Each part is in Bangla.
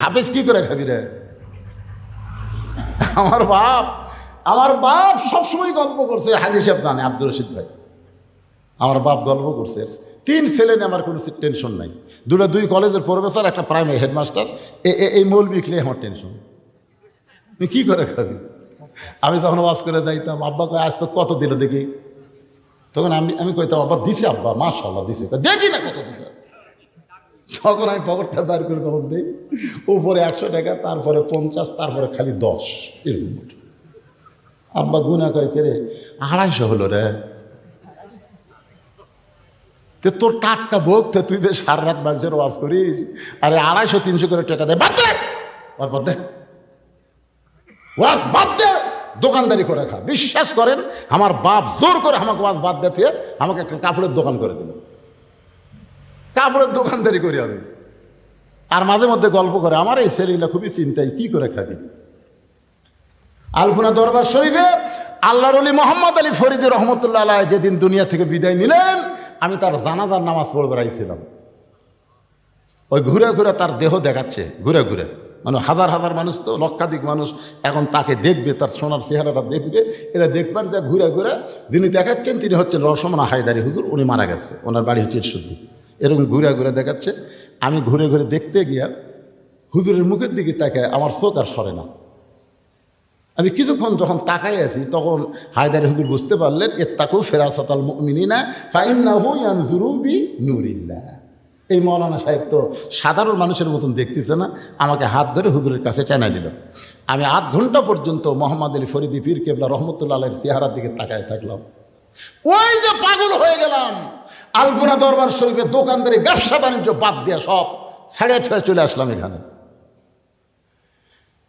হাফেজ কি করে খাবি রে? আমার বাপ সবসময় গল্প করছে, হাজি সাহেব জানে, আব্দুর রশিদ ভাই, আমার বাপ গল্প করছে 3 ছেলে নিয়ে আমার কোনো টেনশন নাই। 2 কলেজের প্রফেসর, একটা প্রাইমারি হেডমাস্টার, এই মৌলবি খেলে আমার টেনশন। তুই কী করে খাবি? আমি যখন ওয়াজ করে যাইতাম, আব্বা কয় আজ তো কত দিল দেখি, তখন আমি কইতাম আব্বা দিছে, আব্বা মাশাআল্লাহ দিছে, দেখি না কত দিছে। তখন আমি পকেটটা বার করে তখন দিই, উপরে 100 টাকা, তারপরে 50, তারপরে খালি 10, এরকম। আব্বা গুনা কয় কে রে? 250 হলো রে। তোর টাটকা ভোগ, তুই যে সারা রাত মানুষের ওয়াজ করিস, আরে 250-300 করে টাকা দেয়, বাদ দে বাদ দে, ওয়াজ বাদ দে, দোকানদারি করে খা। বিশ্বাস করেন, আমার বাপ জোর করে আমাকে ওয়াজ বাদ দিতে আমাকে একটা কাপড়ের দোকান করে দিল, কাপড়ের দোকানদারি করি আমি। আর মাঝে মধ্যে গল্প করে, আমার এই ছেলেগুলা খুবই চিন্তায়, কি করে খাবি। আলপনা দরবার শরীফে আল্লাহর ওলি মোহাম্মদ আলী ফরিদি রহমতুল্লাহ আলাইহ যেদিন দুনিয়া থেকে বিদায় নিলেন, আমি তার জানাজার নামাজ পড়বে আইছিলাম। ওই ঘুরে ঘুরে তার দেহ দেখাচ্ছে, ঘুরে ঘুরে, মানে হাজার হাজার মানুষ, তো লক্ষাধিক মানুষ এখন তাকে দেখবে, তার সোনার চেহারাটা দেখবে, এটা দেখবার দেখ ঘুরে ঘুরে যিনি দেখাচ্ছেন তিনি হচ্ছেন রসমনা হায়দারি হুজুর, উনি মারা গেছে, ওনার বাড়ি হচ্ছে ইরশুদ্দি। এরকম ঘুরে ঘুরে দেখাচ্ছে। আমি ঘুরে ঘুরে দেখতে গিয়া হুজুরের মুখের দিকে তাকায় আমার চোখ আর সরে না। আমি কিছুক্ষণ যখন তাকাই আছি, তখন হায়দারি হুজুর বুঝতে পারলেন, ইত্তাকু ফিরাসাতাল মুমিনিনা ফাইন্নাহু ইয়ানজুরু বিনূরিল্লাহ। এই মৌলানা সাহেব তো সাধারণ মানুষের মতন দেখতেছে না, আমাকে হাত ধরে হুজুরের কাছে টেনে দিল। আমি 8 ঘন্টা পর্যন্ত মোহাম্মদ আলী ফরিদি পীর কেবলা রহমতুল্লাহ আলাইহির চেহারার দিকে তাকায় থাকলাম। ওই যে পাগল হয়ে গেলাম। আলপনা দরবার শরীফে দোকানদারি, ব্যবসা বাণিজ্য বাদ দিয়ে সব ছেড়ে চলে আসলাম এখানে।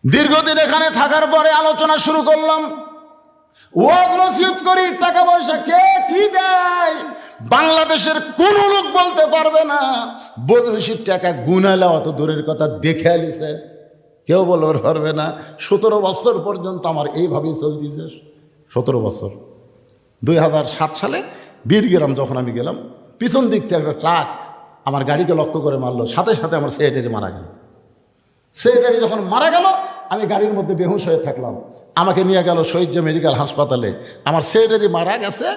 দীর্ঘদিন এখানে থাকার পরে আলোচনা শুরু করলাম, ওয়াজ নসিহত করি, টাকা পয়সা কে কি দেয় বাংলাদেশের কোন লোক বলতে পারবে না। বদরশির টাকা গুনাইলে অত দূরের কথা, দেখে আলিছে কেউ বলতে পারবে না। 17 বছর পর্যন্ত আমার এইভাবেই চলতেছে। 17 বছর। 2007 সালে বীরগ্রাম যখন আমি গেলাম, পিছন দিক থেকে একটা ট্রাক আমার গাড়িকে লক্ষ্য করে মারলো, সাথে সাথে আমার সেক্রেটারি মারা গেল। সেক্রেটারি যখন মারা গেল, আমি গাড়ির মধ্যে বেহুশ হয়ে থাকলাম। আমাকে নিয়ে গেল শহীদ মেডিকেল হাসপাতালে। আমার সেক্রেটারি মারা গেছে,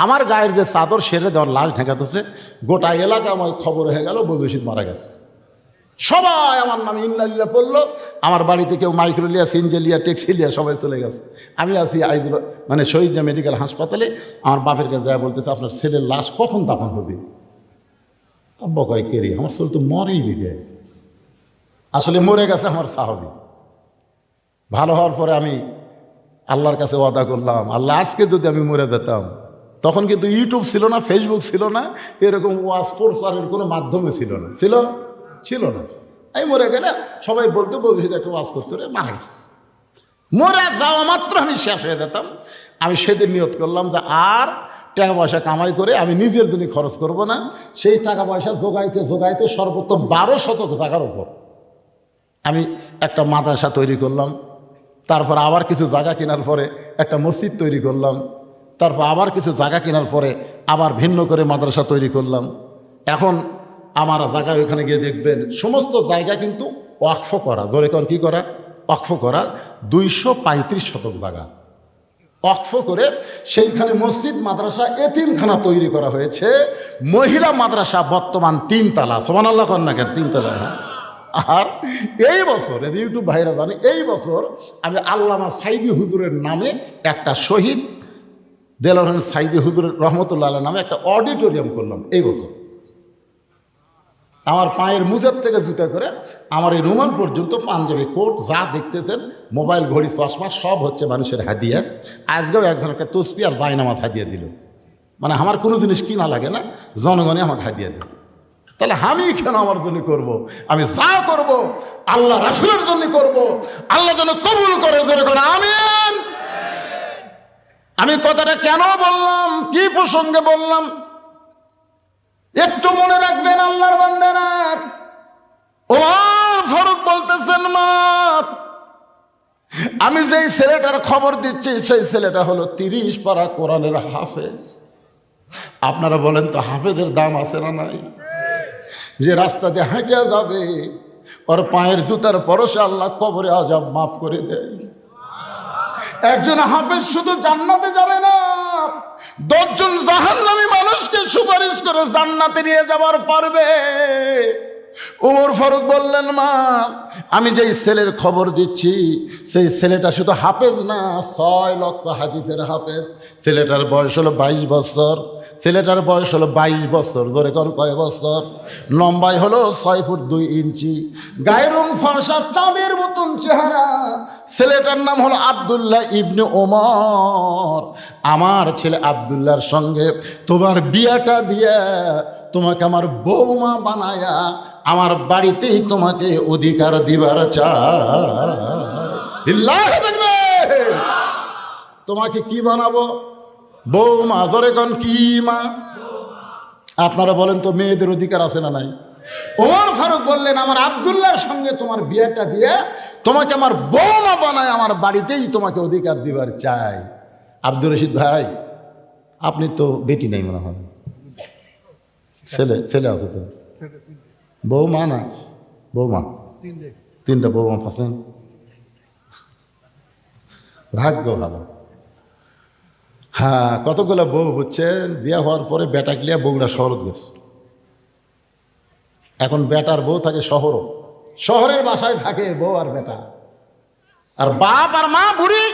আমার গায়ের যে চাদর সেরে দেওয়ার লাশ ঢেকাতেছে, গোটা এলাকা আমার খবর হয়ে গেল বদরশিদ মারা গেছে। সবাই আমার নামে ইন্নালিল্লাহ পড়লো। আমার বাড়িতে কেউ মাইক্রোলিয়া, সিনজেলিয়া, টেক্সিলিয়া সবাই চলে গেছে। আমি আছি মানে শহীদ মেডিকেল হাসপাতালে। আমার বাপের কাছে যা বলতেছে, আপনার ছেলের লাশ কখন দাফন হবে? আব্বা কয় কে রে? আমার ছেলে তো মরেই বিগে। আসলে মরে গেছে আমার সাহাবী। ভালো হওয়ার পরে আমি আল্লাহর কাছে ওয়াদা করলাম, আল্লাহ আজকে যদি আমি মরে যেতাম, তখন কিন্তু ইউটিউব ছিল না, ফেসবুক ছিল না, এরকম ওয়াজ প্রচারের কোনো মাধ্যমে ছিল না, ছিল না। আমি মরে গেলে সবাই বলতো বলছি একটা ওয়াজ করতে রে, মারা গেছে। মরে যাওয়া মাত্র আমি শেষ হয়ে যেতাম। আমি সেদিন নিয়ত করলাম যে আর টাকা পয়সা কামাই করে আমি নিজের জন্য খরচ করব না। সেই টাকা পয়সা জোগাইতে জোগাইতে সর্বোচ্চ 12 শতক জায়গার উপর আমি একটা মাদ্রাসা তৈরি করলাম। তারপর আবার কিছু জায়গা কেনার পরে একটা মসজিদ তৈরি করলাম। তারপর আবার কিছু জায়গা কেনার পরে আবার ভিন্ন করে মাদ্রাসা তৈরি করলাম। এখন আমার জায়গা ওইখানে গিয়ে দেখবেন সমস্ত জায়গা কিন্তু ওয়াকফ করা, জোরে কর কি করা, ওয়াকফ করা। 235 শতক জায়গা ওয়াকফ করে সেইখানে মসজিদ, মাদ্রাসা, এতিমখানা তৈরি করা হয়েছে। মহিলা মাদ্রাসা বর্তমান 3 তলা, সুবহানাল্লাহ কর না কেন, 3 তলা। আর এই বছর ইউটিউব ভাইরা জানে, এই বছর আমি আল্লামা সাইদি হুজুরের নামে একটা শহীদ দেলোয়ার হোসেন সাইদি হুজুরের রহমতুল্লাহ আলাইহির নামে একটা অডিটোরিয়াম করলাম। এই বছর আমার পায়ের মুজার থেকে জুতা করে আমার এই রুমাল পর্যন্ত, পাঞ্জাবি, কোট যা দেখতেছেন, মোবাইল, ঘড়ি, চশমা সব হচ্ছে মানুষের হাদিয়া। আজকেও একজন একটা তসবি আর জায়নামাজ হাদিয়া দিল। মানে আমার কোনো জিনিস কিনা লাগে না, জনগণে আমাকে হাদিয়া দেয়। তাহলে আমি কেন আমার জন্য করব? আমি যা করব আল্লাহ রাসূলের জন্য করব, আল্লাহ যেন কবুল করে, জোরে করে আমিন। আমি কথাটা কেন বললাম, কি প্রসঙ্গে বললাম একটু মনে রাখবেন আল্লাহর বান্দারা। ওমর ফারুক বলতেছেন, মা আমি যেই ছেলেটার খবর দিচ্ছি সেই ছেলেটা হলো 30 পারা কোরআনের হাফেজ। আপনারা বলেন তো হাফেজের দাম আছে না নাই? যে রাস্তা দিয়ে হাঁটে যাবে, ওর পায়ের জুতার পরশে আল্লাহ কবরে আযাব মাফ করে দেয়। একজন হাফেজ শুধু জান্নাতে যাবে না, 10 জন জাহান্নামী মানুষকে সুপারিশ করে জান্নাতে নিয়ে যাবার পারবে। ওমর ফারুক বললেন, মা আমি যেই ছেলের খবর দিচ্ছি সেই ছেলেটা শুধু হাফেজ না, 6 লক্ষ হাদিসের হাফেজ। ছেলেটার বয়স হলো 22 বছর। ছেলেটার বয়স হলো 22 বছর। ধরে কর কয় বছর? লম্বাই হলো 6 ফুট 2 ইঞ্চি, গায়ের রং ফর্সা, চাঁদের মতন চেহারা। ছেলেটার নাম হলো আব্দুল্লাহ ইবনে ওমর। আমার ছেলে আব্দুল্লাহর সঙ্গে তোমার বিয়াটা দিয়ে তোমাকে আমার বৌমা বানায়া আমার বাড়িতেই তোমাকে অধিকার দিবার চাই। তোমাকে কি বানাবো? বৌমা। ধরে কোন কি মা? আপনারা বলেন তো, মেয়েদের অধিকার আছে না নাই? ওমর ফারুক বললেন, আমার আব্দুল্লাহর সঙ্গে তোমার বিয়েটা দিয়ে তোমাকে আমার বৌমা বানায় আমার বাড়িতেই তোমাকে অধিকার দিবার চাই। আব্দুর রশিদ ভাই, আপনি তো বেটি নাই মনে হয়? ছেলে ছেলে আছে তো? বৌমা না? বৌমা 3টা বৌমা পাচ্ছেন, ভাগ্য ভালো। হ্যাঁ, কতগুলো বউ বুঝছেন, বিয়ে হওয়ার পরে বেটা গিয়া বউরা শহরত গেছে। এখন বেটার বউ থাকে শহরও, শহরের বাসায় থাকে বউ আর বেটা, আর বাপ আর মা বুড়ি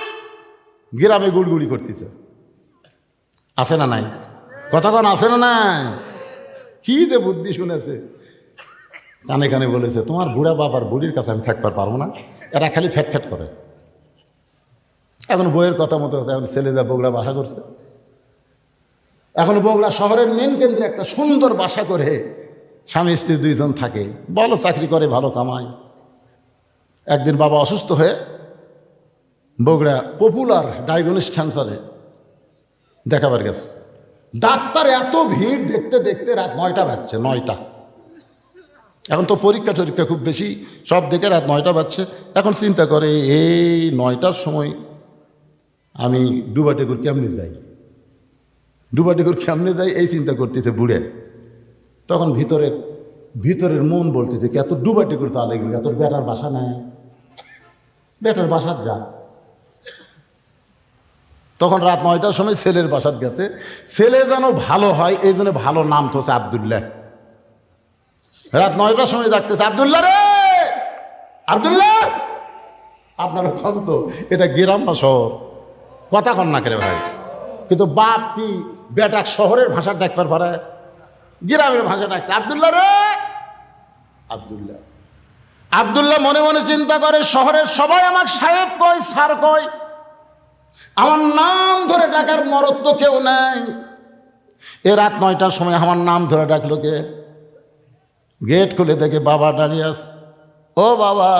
গ্রামে গুড়গুড়ি করতেছে। আছে না নাই? কতক্ষণ আছে না নাই? কি যে বুদ্ধি শুনেছে, কানে কানে বলেছে, তোমার বুড়া বাপ আর বুড়ির কাছে আমি থাকতে পারবো না, এরা খালি ফ্যাট ফ্যাট করে। এখন বইয়ের কথা মতো এখন ছেলেরা বগুড়া বাসা করছে। এখন বগুড়া শহরের মেন কেন্দ্রে একটা সুন্দর বাসা করে স্বামী স্ত্রী 2 জন থাকে, ভালো চাকরি করে, ভালো কামায়। একদিন বাবা অসুস্থ হয়ে বগুড়া পপুলার ডায়াগনস্টিক সেন্টারে দেখাবার গেছে। ডাক্তার এত ভিড়, দেখতে দেখতে রাত 9টা বাজছে। 9টা, এখন তো পরীক্ষা টরীক্ষা খুব বেশি, সব দেখে রাত 9টা বাজছে। এখন চিন্তা করে, এই 9টার সময় আমি ডুবাটেগুর কেমনে যাই, ডুবাটেগুর কেমনে যাই, এই চিন্তা করতেছে বুড়ে। তখন ভিতরের মন বলতেছে, এত ডুবাটেগুর চালে গেল, তোর বেটার বাসা নাই, বেটার বাসার যা। তখন রাত 9টার সময় ছেলের বাসাত গেছে। ছেলে যেন ভালো হয় এই জন্য ভালো নাম থোছে আব্দুল্লাহ। রাত 9টার সময় ডাকতেছে, আব্দুল্লাহ রে, আব্দুল্লাহ। আপনারা খান তো, এটা গ্রাম না শহর? কথা কন না করে ভাই। কিন্তু বাপ কি বেটা শহরের ভাষা ডাকবার পারে? গ্রামের ভাষা ডাকছে, আব্দুল্লাহ রে, আব্দুল্লাহ। আব্দুল্লাহ মনে মনে চিন্তা করে, শহরের সবাই আমাকে সাহেব কয়, স্যার কয়, আমার নাম ধরে ডাকার মরদ তো কেউ নাই। এ রাত 9টার সময় আমার নাম ধরে ডাকলো কে? গেট খুলে দেখে বাবা দাঁড়িয়ে আছে। ও বাবা,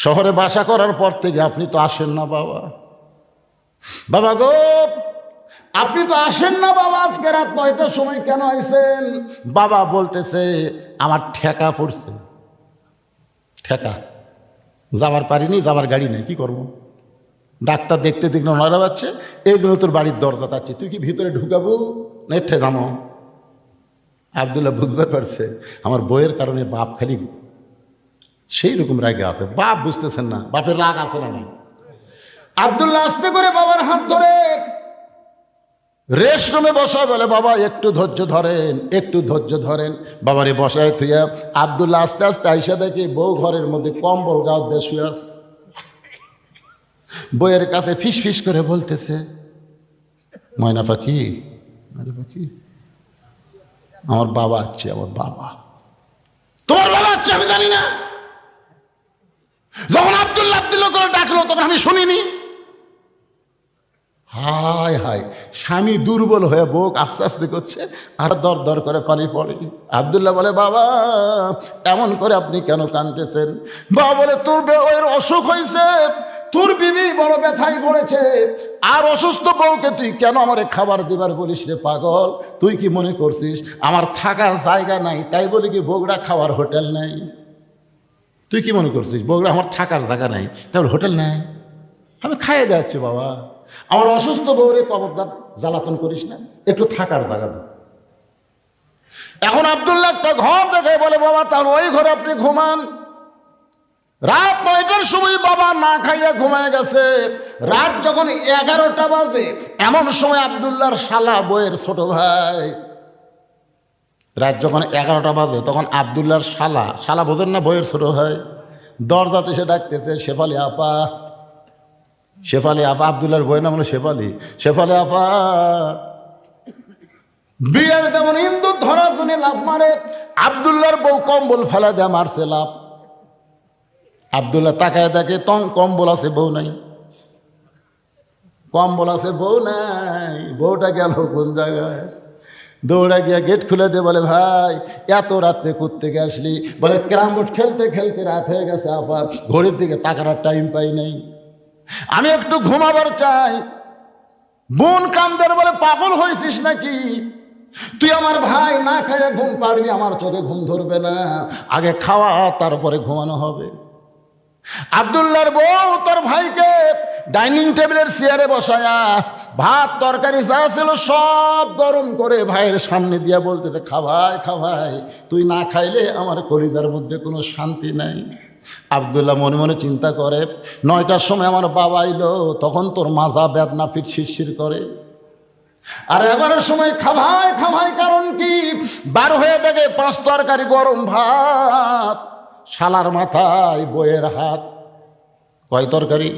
শহরে বাসা করার পর থেকে আপনি তো আসেন না বাবা। বাবা গো, আপনি তো আসেন না বাবা, আজকে রাত 9টার সময় কেন আইছেন? বাবা বলতেছে, আমার ঠেকা পড়ছে। ঠেকা, যাবার পারিনি, যাবার গাড়ি নেই, কি করবো? ডাক্তার দেখতে দেখতে 9টা বাজছে, এই জন্য তোর বাড়ির দরজা তাচ্ছি, তুই কি ভিতরে ঢুকাবো না এর থেকে যাবো? আব্দুল্লাহ বুঝতে পারছে আমার বইয়ের কারণে বাপ খালি সেই রকম রাগে আছে। বাপ বুঝতেছেন না বাপের রাগ আছে না নাই। আব্দুল্লাহ আস্তে করে বাবার হাত ধরে রেস্ট রুমে বসায়, বলে বাবা একটু ধৈর্য ধরেন, একটু ধৈর্য ধরেন। বাবারে বসায় থুইয়া আব্দুল্লাহ আস্তে আস্তে আইসা দেখে বউ ঘরের মধ্যে কম্বল গাছ দিয়ে শুয়ে আছে। বইয়ের কাছে ফিস ফিস করে বলতেছে, ময়না পাখি, ময়না পাখি, আমার বাবা আছে, আমার বাবা। তোমার বাবা আছে আমি জানি না? যখন আব্দুল্লাহ আব্দুল্লাহ করে ডাকলো তখন আমি শুনিনি। হায় হায়, স্বামী দুর্বল হয়ে বউ আস্তে আস্তে করছে আর দর দর করে পানি পড়ে। আব্দুল্লাহ বলে, বাবা এমন করে আপনি কেন কাঁদতেছেন? বাবা বলে, তোর বউয়ের অসুখ হয়েছে, তোর বিবি বড় ব্যথায় পড়েছে, আর অসুস্থ বউকে তুই কেন আমারে খাবার দিবার বলিস রে পাগল? তুই কি মনে করছিস আমার থাকার জায়গা নাই তাই বলি কি বগুড়া খাওয়ার হোটেল নাই? তুই কি মনে করছিস বগুড়া আমার থাকার জায়গা নাই তাহলে হোটেল নাই? আমি খাইয়ে যাচ্ছি বাবা, আমার অসুস্থ বউরে খবরদার জ্বালাতন করিস না, একটু থাকার জায়গা দে। এখন আব্দুল্লাহ একটা ঘর দেখে বলে, বাবা তার ওই ঘরে আপনি ঘুমান। রাত 9টার সময় বাবা না খাইয়া ঘুমায় গেছে। রাত যখন 11টা বাজে, এমন সময় আব্দুল্লাহর শালা, বইয়ের ছোট ভাই, রাত যখন 11টা বাজে তখন আব্দুল্লাহর শালা বোঝেন না, বইয়ের ছোট ভাই, দরজাতে এসে ডাকতেছে, শেফালি আপা, শেফালি আপা। আব্দুল্লাহর বইয়ের নাম হলো শেফালি। শেফালি আপা। বিয়ের যেমন ইন্দুর ধরা জন্য লাভ মারে, আব্দুল্লাহর বউ কম্বল ফেলা দেয়, মারছে লাভ। আব্দুল্লাহ তাকায় দেখে কম্বল আছে, বউ নাই। কম্বল আছে, বউ নাই। বউটা গেল কোন জায়গায়? দৌড়া গিয়া গেট খুলে দিয়ে বলে, ভাই এত রাত্রে কোত্থেকে আসলি? বলে, ক্যারাম বোর্ড খেলতে খেলতে রাত হয়ে গেছে আপা, ঘড়ির দিকে তাকার টাইম পাই নাই, আমি একটু ঘুমাবার চাই। বোন কামদের বলে, পাগল হয়েছিস নাকি? তুই আমার ভাই, না খাইয়া ঘুম পারবি? আমার চোখে ঘুম ধরবে না, আগে খাওয়া তারপরে ঘুমানো হবে। আব্দুল্লাহর বউ তার ভাইকে ডাইনিং টেবিলের চেয়ারে বসায়া ভাত তরকারি যা ছিল সব গরম করে ভাইয়ের সামনে দিয়া বলতেছে, খাভাই খাভাই, তুই না খাইলে আমার কলিজার মধ্যে কোনো শান্তি নাই। আব্দুল্লাহ মনে মনে চিন্তা করে, 9টার সময় আমার বাবা আইলো, তখন তোর মাজা বেদনা পিঠ শিরশির করে। আর 11টার সময় খাভাই খাভাই, কারণ কি? বার হয়ে দেখে 5 তরকারি গরম ভাত, শালার মাথায় বইয়ের হাত। কয় তরকারি?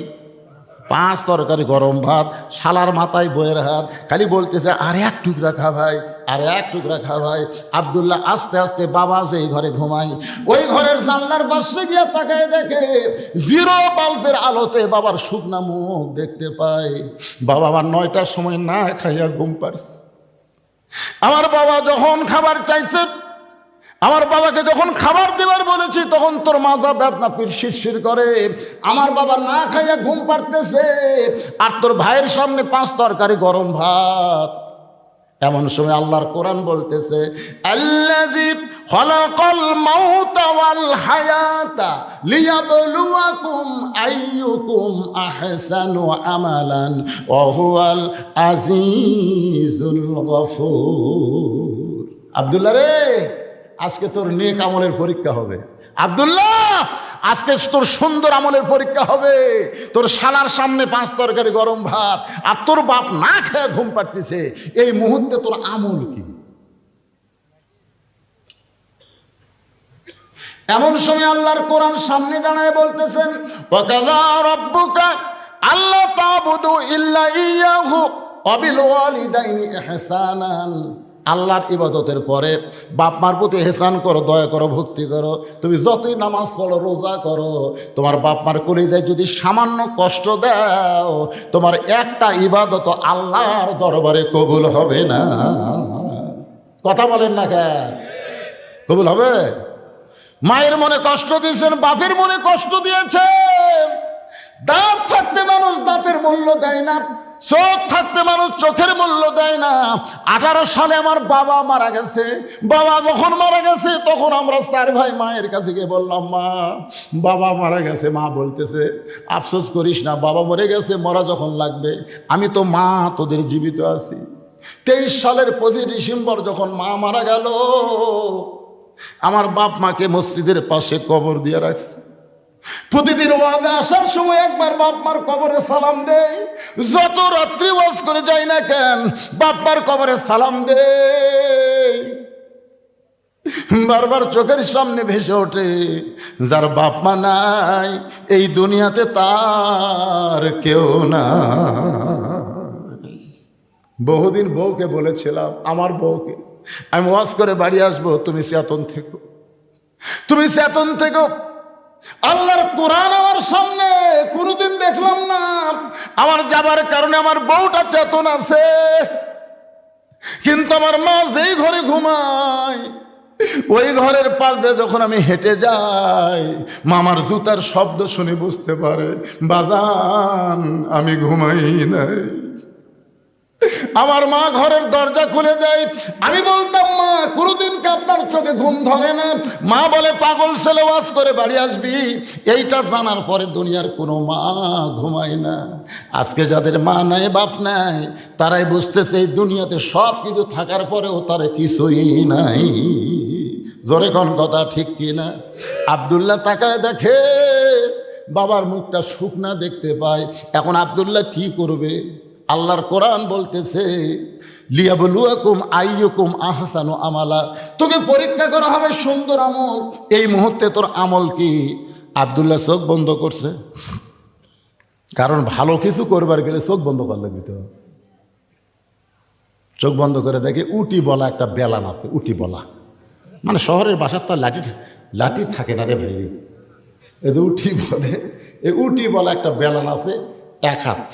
5 তরকারি গরম ভাত, শালার মাথায় বইয়ের হাত। খালি বলতেছে, আর এক টুকরা খা ভাই, আর এক টুকরা খা ভাই। আব্দুল্লাহ আস্তে আস্তে বাবা যেই ঘরে ঘুমাই, ওই ঘরের জানলার পাশে গিয়ে তাকায় দেখে, 0 বাল্বের আলোতে বাবার শুকনা মুখ দেখতে পায়। বাবা আমার 9টার সময় না খাইয়া ঘুম পাড়ছে। আমার বাবা যখন খাবার চাইছে, আমার বাবাকে যখন খাবার দেবার বলেছি, তখন তোর মাজা বেদনা পিঠ শিরশির করে। আমার বাবা না খাইয়া ঘুম পাড়তেছে, আর তোর ভাইয়ের সামনে 5 তরকারি গরম ভাত। এমন সময় আল্লাহর কোরআন বলতেছে, আল্লাযী খালাকাল মাউতা ওয়াল হায়াতা লিয়াবলুয়াকুম আইয়ুকুম আহসানু আমালান ওয়া হুয়াল আজিজুল গফুর। আব্দুল্লাহ রে, আজকে তোর নেক আমলের পরীক্ষা হবে। আব্দুল্লাহ, আজকে তোর সুন্দর আমলের পরীক্ষা হবে। তোর শালার সামনে 5 তরকারি গরম ভাত, আর তোর বাপ না খেয়ে ঘুম পাড়তেছে। এই মুহূর্তে তোর আমল কি? এমন সময় আল্লাহর কোরআন সামনে দাঁড়ায় বলতেছেন, ওয়াকাযা রাব্বুকা আল্লা তা'বুদু ইল্লা ইয়াহু ওয়া বিল ওয়ালিদাইনি ইহসানান। আল্লাহর ইবাদতের পরে বাপ মার প্রতি এহসান করো, দয়া করো, ভক্তি করো। তুমি যতই নামাজ পড়ো, রোজা করো, তোমার বাপ মার কলিজায় যদি সামান্য কষ্ট দাও, তোমার একটা ইবাদত আল্লাহর দরবারে কবুল হবে না। কথা বলেন না কেন? কবুল হবে? মায়ের মনে কষ্ট দিয়েছেন, বাপের মনে কষ্ট দিয়েছেন। দাঁত থাকতে মানুষ দাঁতের মূল্য দেয় না, চোখ থাকতে মানুষ চোখের মূল্য দেয় না। 18 সালে আমার বাবা মারা গেছে। বাবা যখন মারা গেছে, তখন আমরা 4 ভাই মায়ের কাছে গিয়ে বললাম, মা বাবা মারা গেছে। মা বলতেছে, আফসোস করিস না, বাবা মরে গেছে, মরা যখন লাগবে। আমি তো মা, তোদের জীবিত আছি। 23 সালের 25 ডিসেম্বর যখন মা মারা গেল, আমার বাপ মাকে মসজিদের পাশে কবর দিয়ে রাখছে। প্রতিদিন ওয়াজে আসার সময় একবার বাপ মার কবরে সালাম দেয়। যত রাত্রি ওয়াজ করে যাই না কেন, বাপ মার কবরে সালাম দেয়। বারবার চোখের সামনে ভেসে ওঠে, যার বাপ মা নাই এই দুনিয়াতে তার কেউ না। বহুদিন বউকে বলেছিলাম, আমার বউকে, আমি ওয়াজ করে বাড়ি আসবো, তুমি চেতন থেকো, তুমি চেতন থেকো। আল্লাহর কোরআন আমার সামনে, কোনদিন দেখলাম না। আমার যাবার কারণে আমার বউটা চেতন আছে, কিন্তু আমার মা যেই ঘরে ঘুমায়, ওই ঘরের পাশ দিয়ে যখন আমি হেঁটে যাই, মামার জুতার শব্দ শুনে বুঝতে পারে, বাজান আমি ঘুমাই নাই। আমার মা ঘরের দরজা খুলে দেয়। আমি বলতাম, মা কোনোদিন কি আপনার চোখে ঘুম ধরে না? মা বলে, পাগল ছেলে, ওয়াজ করে বাড়ি আসবি। এইটা জানার পরে দুনিয়ার কোনো মা ঘুমায় না। আজকে যাদের মা নাই, বাপ নাই, তারাই বুঝতেছে এই দুনিয়াতে সব কিছু থাকার পরেও তারা কিছুই নাই। জোরে কোন কথা, ঠিক কিনা? আব্দুল্লাহ তাকায় দেখে বাবার মুখটা শুকনা দেখতে পায়। এখন আব্দুল্লাহ কি করবে? আল্লাহর কোরআন বলতেছে, লিয়াবলুয়াকুম আইয়ুকুম আহসানু আমালা, তোকে পরীক্ষা করা হবে সুন্দর আমল। এই মুহূর্তে তোর আমল কি? আব্দুল্লাহ চোখ বন্ধ করছে, কারণ ভালো কিছু করবার গেলে চোখ বন্ধ করা লাগবে। তো চোখ বন্ধ করে দেখে উটি বলা একটা বেলান আছে। উটি বলা মানে শহরের বাসার তো লাঠি থাকে না রে ভাই, এই যে উঠি বলে, এই উটি বলা একটা বেলান আছে, এক হাত।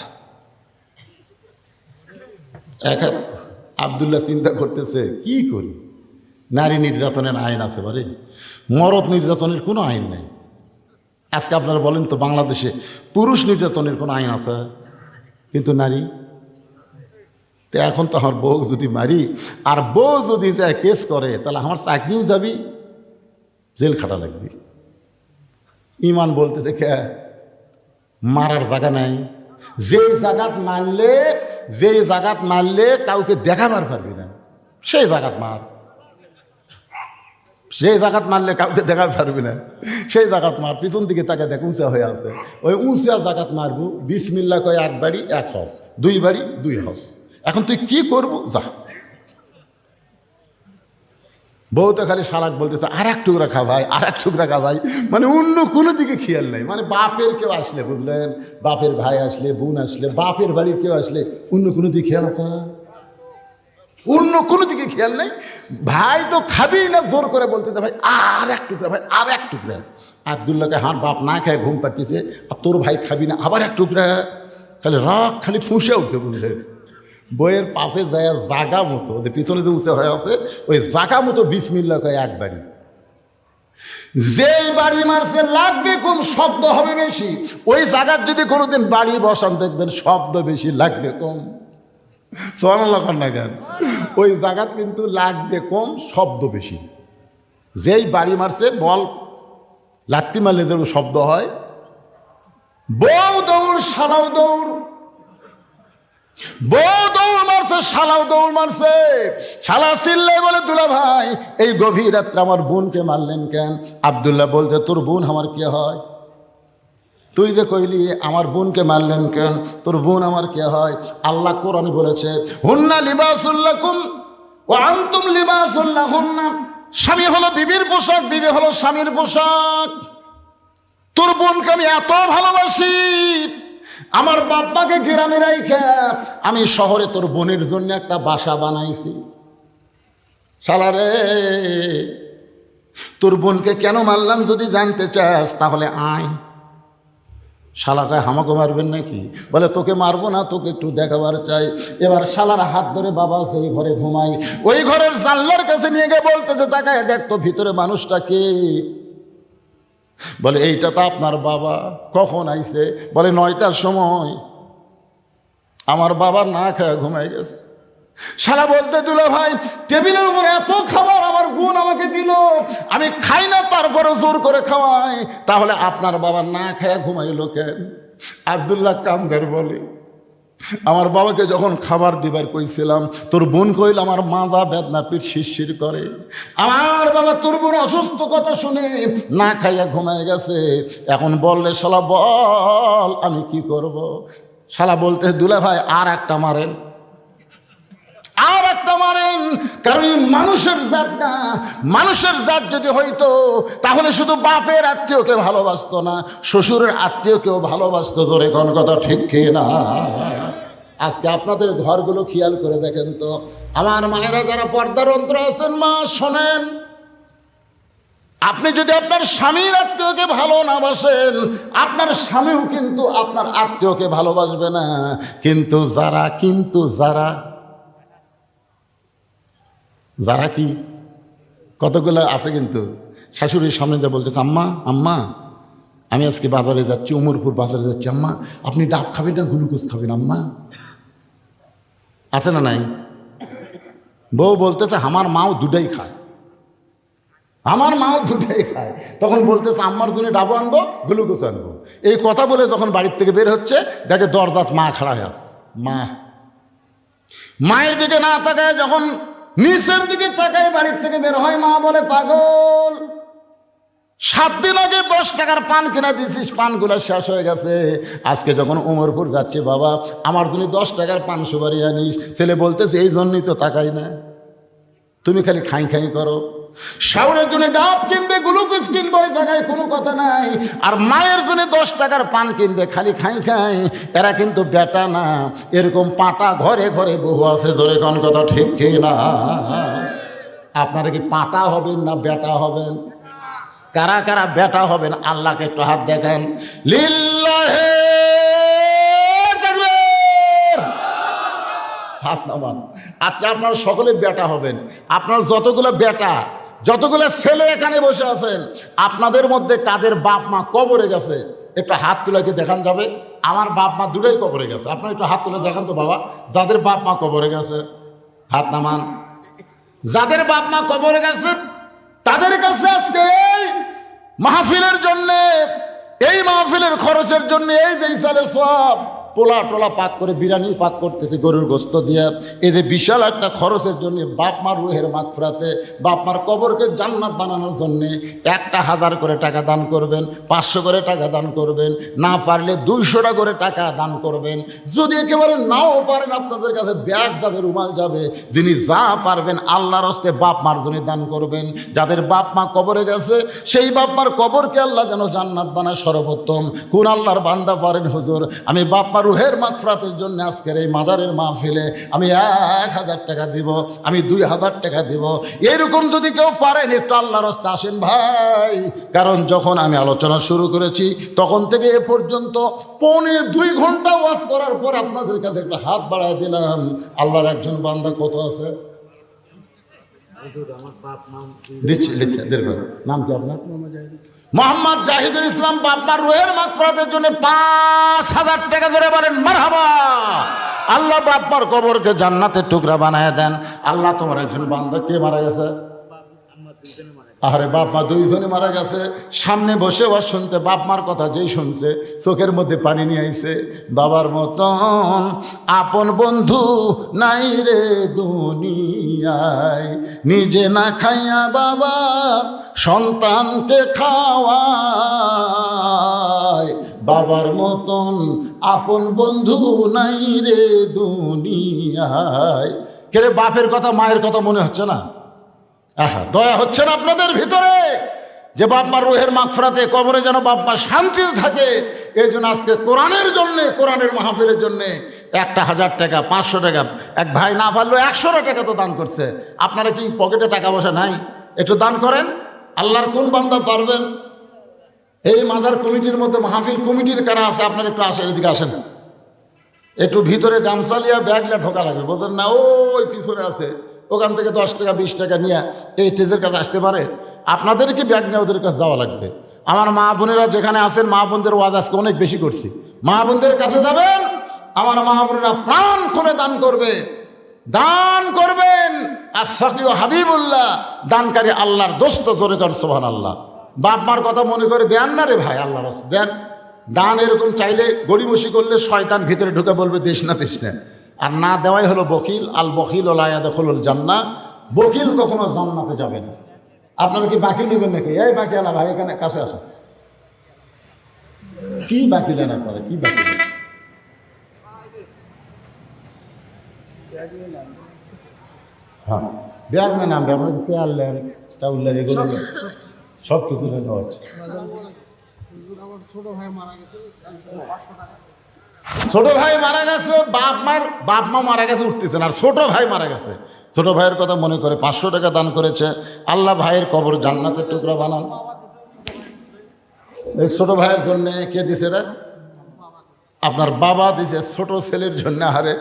আব্দুল্লাহ চিন্তা করতেছে, কি করি? নারী নির্যাতনের আইন আছে বারে, মরদ নির্যাতনের কোনো আইন নেই। আজকে আপনারা বলেন তো, বাংলাদেশে পুরুষ নির্যাতনের কোনো আইন আছে, কিন্তু নারী। তো এখন তো আমার বউ যদি মারি, আর বউ যদি যায় কেস করে, তাহলে আমার চাকরিও যাবি, জেল খাটা লাগবে। ইমান বলতে দেখে মারার জায়গা নাই। যেই জায়গাত মারলে কাউকে দেখাবার পারবি না, সেই জায়গাত মার। সেই জায়গাত মারলে কাউকে দেখাতে পারবি না, সেই জায়গাত মার। পিছন দিকে তাকে দেখ উঁচা হয়ে আছে, ওই উঁচা জায়গাত মারবো। বিসমিল্লাহ কয় এক বাড়ি এক হজ, দুই বাড়ি দুই হজ। এখন তুই কি করবো? যা। বউ তো খালি সারাক বলতেছে, আর এক টুকরা খা ভাই, আর এক টুকরা খা ভাই। মানে অন্য কোনো দিকে খেয়াল নাই। মানে বাপের কেউ আসলে, বুঝলেন, বাপের ভাই আসলে, বোন আসলে, বাপের বাড়ির কেউ আসলে অন্য কোনো দিকে খেয়াল আছে? অন্য কোনো দিকে খেয়াল নেই। ভাই তো খাবি না, জোর করে বলতেছে, ভাই আর এক টুকরা, ভাই আর এক টুকরা। আব্দুল্লাহকে হার বাপ না খায় ঘুম পাড়তেছে, আর তোর ভাই খাবি না, আবার এক টুকরা। খালি রাগ, খালি ফুঁসে উঠছে, বুঝলেন। বইয়ের পাশে যায় জাগা মতো, ওদের পিছনে যে উঁচে হয়ে আছে, ওই জাগা মতো বিসমিল্লাহ কয় এক বাড়ি। যেই বাড়ি মারছে লাগবে কম, শব্দ হবে বেশি। ওই জায়গার যদি কোনোদিন বাড়ি বসান, দেখবেন শব্দ বেশি, লাগবে কম। সোনালক্ষণ না কেন? ওই জায়গাত কিন্তু লাগবে কম, শব্দ বেশি। যেই বাড়ি মারছে, বল লাত্তি মারলে যে শব্দ হয়। বউ দৌড়, শালাও দৌড়। বউ দৌড় মারছে, শালাও দৌড় মারছে। শালা চিল্লাই বলে, দুলা ভাই এই গভীর রাত্রে আমার বোনকে মারলেন কেন? আব্দুল্লাহ বলছে, তোর বোন আমার কে হয়? তুই যে কইলি আমার বোনকে মারলেন কেন? তোর বোন আমার কে হয়? আল্লাহ কোরআনে বলেছে, হুন্না লিবাসুল লাকুম ওয়া আনতুম লিবাসুল লাহুন্না। স্বামী হলো বিবির পোশাক, বিবি হলো স্বামীর পোশাক। তোর বোনকে আমি এত ভালোবাসি, আমার বাপ্পাকে গ্রামে রাইখা আমি শহরে তোর বোনের জন্য একটা বাসা বানাইছি। শালারে, তোর বোনকে কেন মারলাম যদি জানতে চাস, তাহলে আয়। শালা কয়, আমাকে মারবেন নাকি? বলে, তোকে মারবো না, তোকে একটু দেখাবার চাই। এবার শালার হাত ধরে বাবা সেই ঘরে ঘুমাই, ওই ঘরের জানলার কাছে নিয়ে গিয়ে বলতেছে, তাকায় দেখ তো ভিতরে মানুষটা কে? বলে, এইটা তো আপনার বাবা। কখন আইছে? বলে, 9টার সময়। আমার বাবা না খায় ঘুমাই গেছে। শালা বলতে, দুলা ভাই টেবিলের উপর এত খাবার আমার বোন আমাকে দিল, আমি খাই না, তারপরে জোর করে খাওয়াই, তাহলে আপনার বাবা না খায় ঘুমাইলো কেন? আব্দুল্লাহ কামদার বলে, আমার বাবাকে যখন খাবার দিবার কইছিলাম, তোর বোন কইল আমার মাজা বেদনা, পিঠ শিরশির করে। আমার বাবা তোর বোন অসুস্থ কথা শুনে না খাইয়া ঘুমায় গেছে। এখন বললে, শালা বল আমি কি করব? শালা বলতে, দুলা ভাই আর একটা মারেন, আর একটা মারেন। কারণ মানুষের জাত না। মানুষের জাত যদি হইতো, তাহলে শুধু বাপের আত্মীয়কে ভালোবাসতো না, শ্বশুরের আত্মীয়কেও ভালোবাসতো। ধরে কোন কথা ঠিক না? আজকে আপনাদের ঘরগুলো খেয়াল করে দেখেন তো, আমার মায়েরা যারা পর্দার অন্তর আছেন, মা শোনেন, আপনি যদি আপনার স্বামীর আত্মীয়কে ভালো না বাসেন, আপনার স্বামীও কিন্তু আপনার আত্মীয়কে ভালোবাসবে না। কিন্তু যারা যারা কি কতগুলো আছে, কিন্তু শাশুড়ির সামনে যা বলতেছে, আম্মা আমি আজকে বাজারে যাচ্ছি, উমরপুর বাজারে যাচ্ছি, আম্মা আপনি ডাব খাবেন না গ্লুকোজ খাবেন? আম্মা আছে না নাই? বউ বলতেছে আমার মাও দুটাই খায়, আমার মাও দুটাই খায়। তখন বলতেছে আম্মার জন্য ডাবো আনবো, গ্লুকোজ আনবো। এই কথা বলে যখন বাড়ির থেকে বের হচ্ছে, দেখে দরজাত মা খাড়া আছে। মায়ের দিকে না তাকায় যখন নিচের দিকে তাকায় বাড়ির থেকে বের হয়, মা বলে পাগল, 7 দিন আগে 10 টাকার পান কিনা দিছিস, পানগুলা শেষ হয়ে গেছে। আজকে যখন উমরপুর যাচ্ছে, বাবা আমার জন্য 10 টাকার পান সুপারি আনিস। ছেলে বলতেছে এই জন্যই তো তাকাই না, তুমি খালি খাই খাই করো। শাওরের জন্য ডাব কিনবে, গ্লুকোজ কিনবে, ওই জায়গায় কোনো কথা নাই। আর মায়ের জন্য 10 টাকার পান কিনবে, খালি খাই খাই। এরা কিন্তু বেটা না, এরকম পাটা ঘরে ঘরে বহু আছে। জোরে কোন কথা ঠিক কি না? আপনারা কি পাটা হবেন না বেটা হবেন? কারা কারা বেটা হবেন আল্লাহকে একটু হাত দেখান। লিল্লাহে তাকবীর, হাত নামান। আচ্ছা, আপনারা সকলে বেটা হবেন। আপনার যতগুলো বেটা, যতগুলো ছেলে এখানে বসে আছেন, আপনাদের মধ্যে কাদের বাপ মা কবরে গেছে একটু হাত তুলে কি দেখান যাবে? আমার বাপ মা দুটোই কবরে গেছে। আপনারা একটু হাত তুলে দেখান তো বাবা, যাদের বাপ মা কবরে গেছে হাত নামান। যাদের বাপ মা কবরে গেছে তাদের কাছে আজকে এই মাহফিলের জন্য, এই মাহফিলের খরচের জন্য এই যে ইসালে সব পোলা টোলা পাক করে বিরিয়ানি পাক করতেছে গরুর গোস্ত দিয়ে, এই যে বিশাল একটা খরচের জন্য বাপ মার রুহের মাগফিরাতে, বাপ মার কবরকে জান্নাত বানানোর জন্যে 1,000 করে টাকা দান করবেন, 500 করে টাকা দান করবেন, না পারলে 200 করে টাকা দান করবেন। যদি একেবারে নাও পারেন, আপনাদের কাছে ব্যাগ যাবে, রুমাল যাবে, যিনি যা পারবেন আল্লাহর হস্তে বাপ মার জন্য দান করবেন। যাদের বাপ মা কবরে গেছে সেই বাপ মার কবরকে আল্লাহ যেন জান্নাত বানায় সর্বোত্তম। কোন আল্লাহর বান্দা পারেন হুজুর আমি বাপ মার রুহের মাগফিরাতের জন্য আজকের এই মাজারের মাহফিলে আমি 1000 টাকা দিব, আমি 2000 টাকা দিব। এরকম যদি কেউ পারেন একটু আল্লাহর রাস্তায় আসেন ভাই। কারণ যখন আমি আলোচনা শুরু করেছি তখন থেকে এ পর্যন্ত 2.25 ঘন্টা ওয়াজ করার পর আপনাদের কাছে একটা হাত বাড়ায় দিলাম। আল্লাহর একজন বান্দা কত আছে দিচ্ছি লিখছে, নাম কি আপনার? মোহাম্মদ জাহিদুল ইসলাম। বাপমার রুহের মাগফিরাতের জন্য 5000 টাকা ধরে বলেন মারহাবা। আল্লাহ বাপমার কবরকে জান্নাতের টুকরা বানায় দেন। আল্লাহ তোমার একজন বান্দা কে মারা গেছে? আরে বাপ মা 2 জনই মারা গেছে। সামনে বসে ওয়াজ শুনতে বাপ মার কথা যেই শুনছে চোখের মধ্যে পানি নিয়ে আইছে। বাবার মতন আপন বন্ধু নাই রে দুনিয়ায়, নিজে না খাইয়া বাবা সন্তানকে খাওয়ায়। বাবার মতন আপন বন্ধু নাই রে দুনিয়ায়। কে রে, বাপের কথা মায়ের কথা মনে হচ্ছে না? আহা, দয়া হচ্ছে না আপনাদের ভিতরে যে বাপ মার রুহের মাগফিরাতে কবরে যেন বাপ মা শান্তিতে থাকে? এই জন্য আজকে কোরআনের জন্যে, কোরআনের মাহফিলের জন্যে 1000 টাকা, 500 টাকা, এক ভাই না পারলেও 100 টাকা তো দান করছে। আপনারা কি পকেটে টাকা পয়সা নাই? একটু দান করেন। আল্লাহর কোন বান্দা পারবেন? এই মাজার কমিটির মধ্যে মাহফিল কমিটির কারা আছে? আপনারা একটু আসেন, এদিকে আসেন। একটু ভিতরে গামছালিয়া ব্যাগলা ঢোকা লাগবে, বোঝেন না? ওই পিছনে আছে, ওখান থেকে 10 টাকা 20 টাকা নিয়ে এই স্টেজের কাছে আসতে পারে। আপনাদেরকে ব্যাগ নিয়ে ওদের কাছে যাওয়া লাগবে। আমার মা বোনেরা যেখানে আছেন, মা বোনদের ওয়াজ আজকে অনেক বেশি করছি। মা বোনদের কাছে যাবেন, আমার মা বোনেরা প্রাণ করে দান করবে, দান করবেন। আর সাকিও হাবিবুল্লাহ, দানকারী আল্লাহর দোস্ত। জোরে কর সুবহানাল্লাহ। বাপ মার কথা মনে করে দেন না রে ভাই, আল্লাহর রাস্তায় দেন। দান এরকম চাইলে গড়িমসি করলে শয়তান ভিতরে ঢুকে বলবে দেশ না দেশ না। আর না দেওয়াই হলো বখিল। আল বখিল লা ইয়াদখুলুল জান্নাহ, বখিল কখনো জান্নাতে যাবে না। আপনারা কি বাকি নেবেন নাকি? এই বাকি আলা ভাই এখানে কাছে আসেন। কি বাকি নেন আপনারা? কি বাকি নেন? হ্যাঁ, ব্যাগ না নাম ব্যবহার তেল নেন, চাউল নেন, এগুলো সব কিছু নেওয়া হচ্ছে। ছোট ভাই মারা গেছে, বাপ মা মারা গেছে, উঠতেছেন, আর ছোট ভাই মারা গেছে। ছোট ভাইয়ের কথা মনে করে 500 টাকা দান করেছে। আল্লাহ ভাইয়ের কবর জান্নাতের টুকরা বানান। এই ছোট ভাইয়ের জন্য কে দিছে রে? আপনার বাবা দিছে ছোট ছেলের জন্য। হারে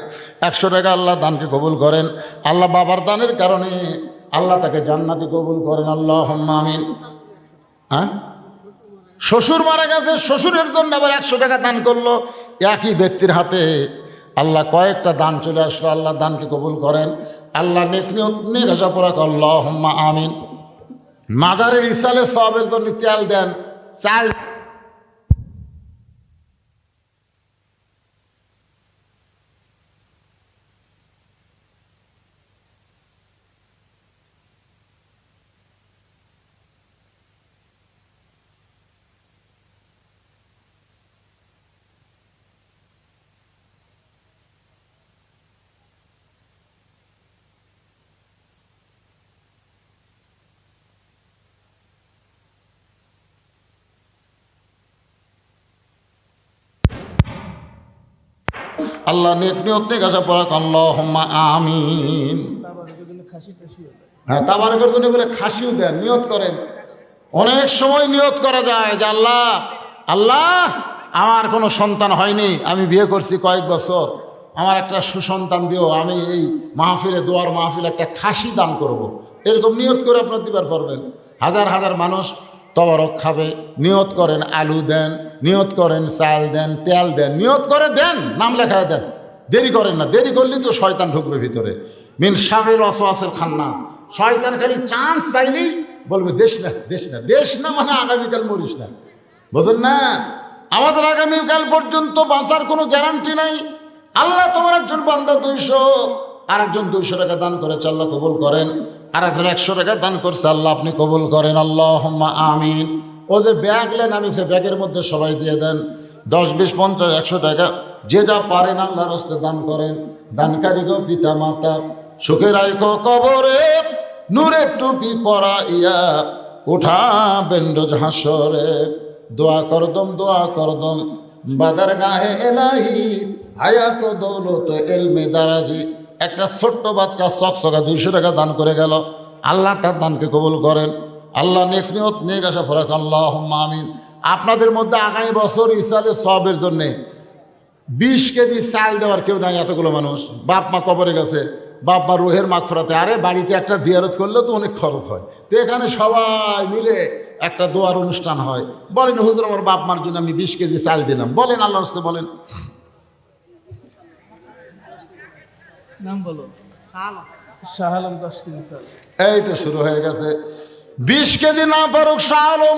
100 টাকা আল্লাহ দানকে কবুল করেন। আল্লাহ বাবার দানের কারণে আল্লাহ তাকে জান্নাতে কবুল করেন। আল্লাহুম্মা আমিন। হ্যাঁ, শ্বশুর মারা গেছে, শ্বশুরের জন্য আবার 100 টাকা দান করলো। একই ব্যক্তির হাতে আল্লাহ কয়েকটা দান চলে আসলো, আল্লাহ দানকে কবুল করেন। আল্লাহ নেক নিয়ত নেক আশা পুরা করেন, আল্লাহুম্মা আমিন। মাজারের ইসালে সওয়াবের জন্য তেল দেন, চাল। আল্লাহ নেক নিয়ত নেক আশা পুরা করেন, আল্লাহুম্মা আমিন। হ্যাঁ, তাবারকের জন্য বলে খাসিও দেন, নিয়ত করেন। অনেক সময় নিয়ত করা যায় যে আল্লাহ আল্লাহ আমার কোনো সন্তান হয়নি, আমি বিয়ে করছি কয়েক বছর, আমার একটা সুসন্তান দিও, আমি এই মাহফিলে দোয়ার মাহফিলে একটা খাসি দান করব। এরকম নিয়ত করে আপনার দিবার পারবেন। হাজার হাজার মানুষ তবারক খাবে, নিয়ত করেন আলু দেন, নিয়ত করেন চাল দেন, তেল দেন, নিয়ত করে দেন, নাম লেখায় দেন, দেরি করেন না। দেরি করলেই তো শয়তান ঢুকবে ভিতরে। মিন শাররিল ওয়াসওয়াসিল খান্নাস, শয়তান খালি চান্স পাইলেই বলবে দেশ না দেশ না দেশ না, মানে আগামীকাল মরিস না, বুঝলেন না? আমাদের আগামীকাল পর্যন্ত বাঁচার কোনো গ্যারান্টি নাই। আল্লাহ তোমার একজন বান্দা 200, আর একজন 200 টাকা দান করেছে, আল্লাহ কবুল করেন। আর একজন 100 টাকা দান করছে, আল্লাহ আপনি কবুল করেন, আল্লাহুম্মা আমিন। ও যে ব্যাগ লেন, আমি সে ব্যাগের মধ্যে সবাই দিয়ে দেন 10, 20, 50, 100 টাকা, যে যা পারেন আল্লাহর রাস্তায় দান করেন। দানকারী গো পিতা মাতা, সুখে রাইখো কবরে, নূরের টুপি পরাইয়া উঠাবেন রোজ হাসরে। দোয়া করদম বাদার গাহে এলাহি, হায়াত দৌলত এলমে দারাজি। একটা ছোট্ট বাচ্চা চকচকা 200 টাকা দান করে গেল, আল্লাহ তার দানকে কবুল করেন। আল্লাহ নেক নিয়ত নেক আশা ফরাক, আল্লাহুম্মা আমিন। আপনাদের মধ্যে আগামী বছর ইসালে সওয়াবের জন্যে 20 কেজি চাল দেওয়ার কেউ নাই। এতগুলো মানুষ, বাপ মা কবরে গেছে, বাপ মা রুহের মাগফিরাতে, আরে বাড়িতে একটা জিয়ারত করলেও তো অনেক খরচ হয়, তো এখানে সবাই মিলে একটা দোয়ার অনুষ্ঠান হয়। বলেন হুজুর আমার বাপ মার জন্য আমি 20 কেজি চাল দিলাম, বলেন আল্লাহর রাস্তে বলেন। নাম বলো। শাহ আলম 10 কেজি চাল। এই তো শুরু হয়ে গেছে। 20 কেজি না পারুক, শাহ আলম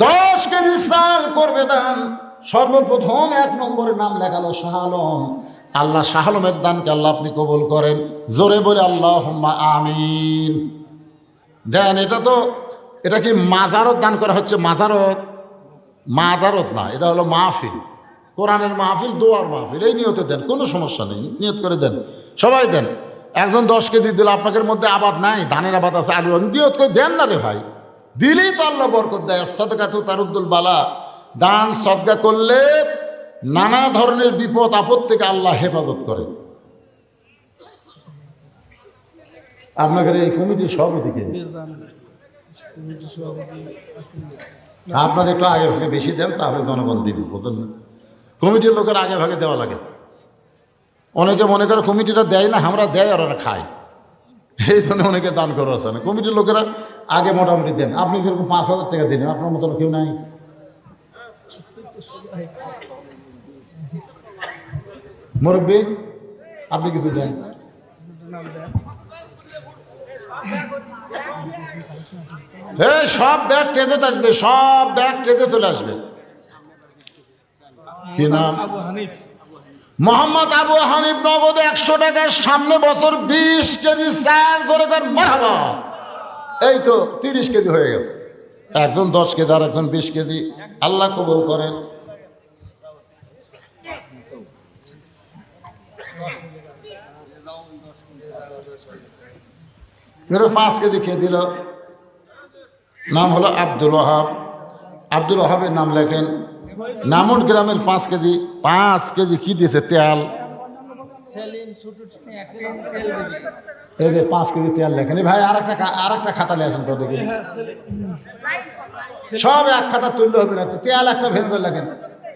10 কেজি চাল করবে দান। সর্বপ্রথম 1 নম্বরে নাম লেখালো শাহ আলম। আল্লাহ শাহ আলমের দানকে আল্লাহ আপনি কবুল করেন। জোরে বলে আল্লাহুম্মা আমিন দেন। এটা কি মাজারত দান করা হচ্ছে? মাজারত না, এটা হলো মাহফিল, কোরআনের মাহফিল, দোয়ার মাহফিল। এই নিয়তে দেন, কোনো সমস্যা নেই, নিয়ত করে দেন, সবাই দেন। একজন 10 কেজি দিল, আপনাদের মধ্যে আবাদ নাই, ধানের আবাদ আছে, আলু, নিয়ত করে দেন না রে ভাই, দিলেই তো আল্লাহ বরকত দেয়। সাদকাতু তারুদ্দুল বালা, দান সদকা করলে নানা ধরনের বিপদ আপদ থেকে আল্লাহ হেফাজত করে। আপনাদের এই কমিটির সভাপতিকে আপনারা একটু আগে ভাগে বেশি দেন, তাহলে জনগণ দিবে, বুঝলেন না? কমিটির লোকের আগে ভাগে দেওয়া লাগে। অনেকে মনে করে কমিটিটা দেয় না, আমরা দেয় আর ওরা খায়, এই জন্য অনেকে দান করা আছে না। কমিটির লোকেরা আগে মোটামুটি দেন। আপনি যেরকম 5,000 টাকা দিলেন, আপনার মতন কেউ নাই। মুরব্বী আপনি কিছু দেন। সব ব্যাগ ট্রেজে আসবে, সব ব্যাগ ট্রেজে চলে আসবে। কি নাম? মোহাম্মদ আবু হানিফ, নগদে 100 টাকার সামনে বছর 20 কেজি চাল, ধরে কর মারহাবা। এই তো 30 কেজি হয়ে গেছে। একজন 10 কেজি আর একজন 20 কেজি। আল্লাহ কবুল করেন। মেরে 5 কেজি খেয়ে দিল। নাম হলো আব্দুল ওয়াহাব। আব্দুল ওয়াহাবের নাম লেখেন। নামুট গ্রামের 5 কেজি। 5 কেজি কি দিয়েছে? তেল। এই যে 5 কেজি তেল লেখেন। ভাই আর একটা খাতা লেখেন তো দেখি। সব এক খাতা তুললে হবে না, তেল একটা ভেবে লেখেন।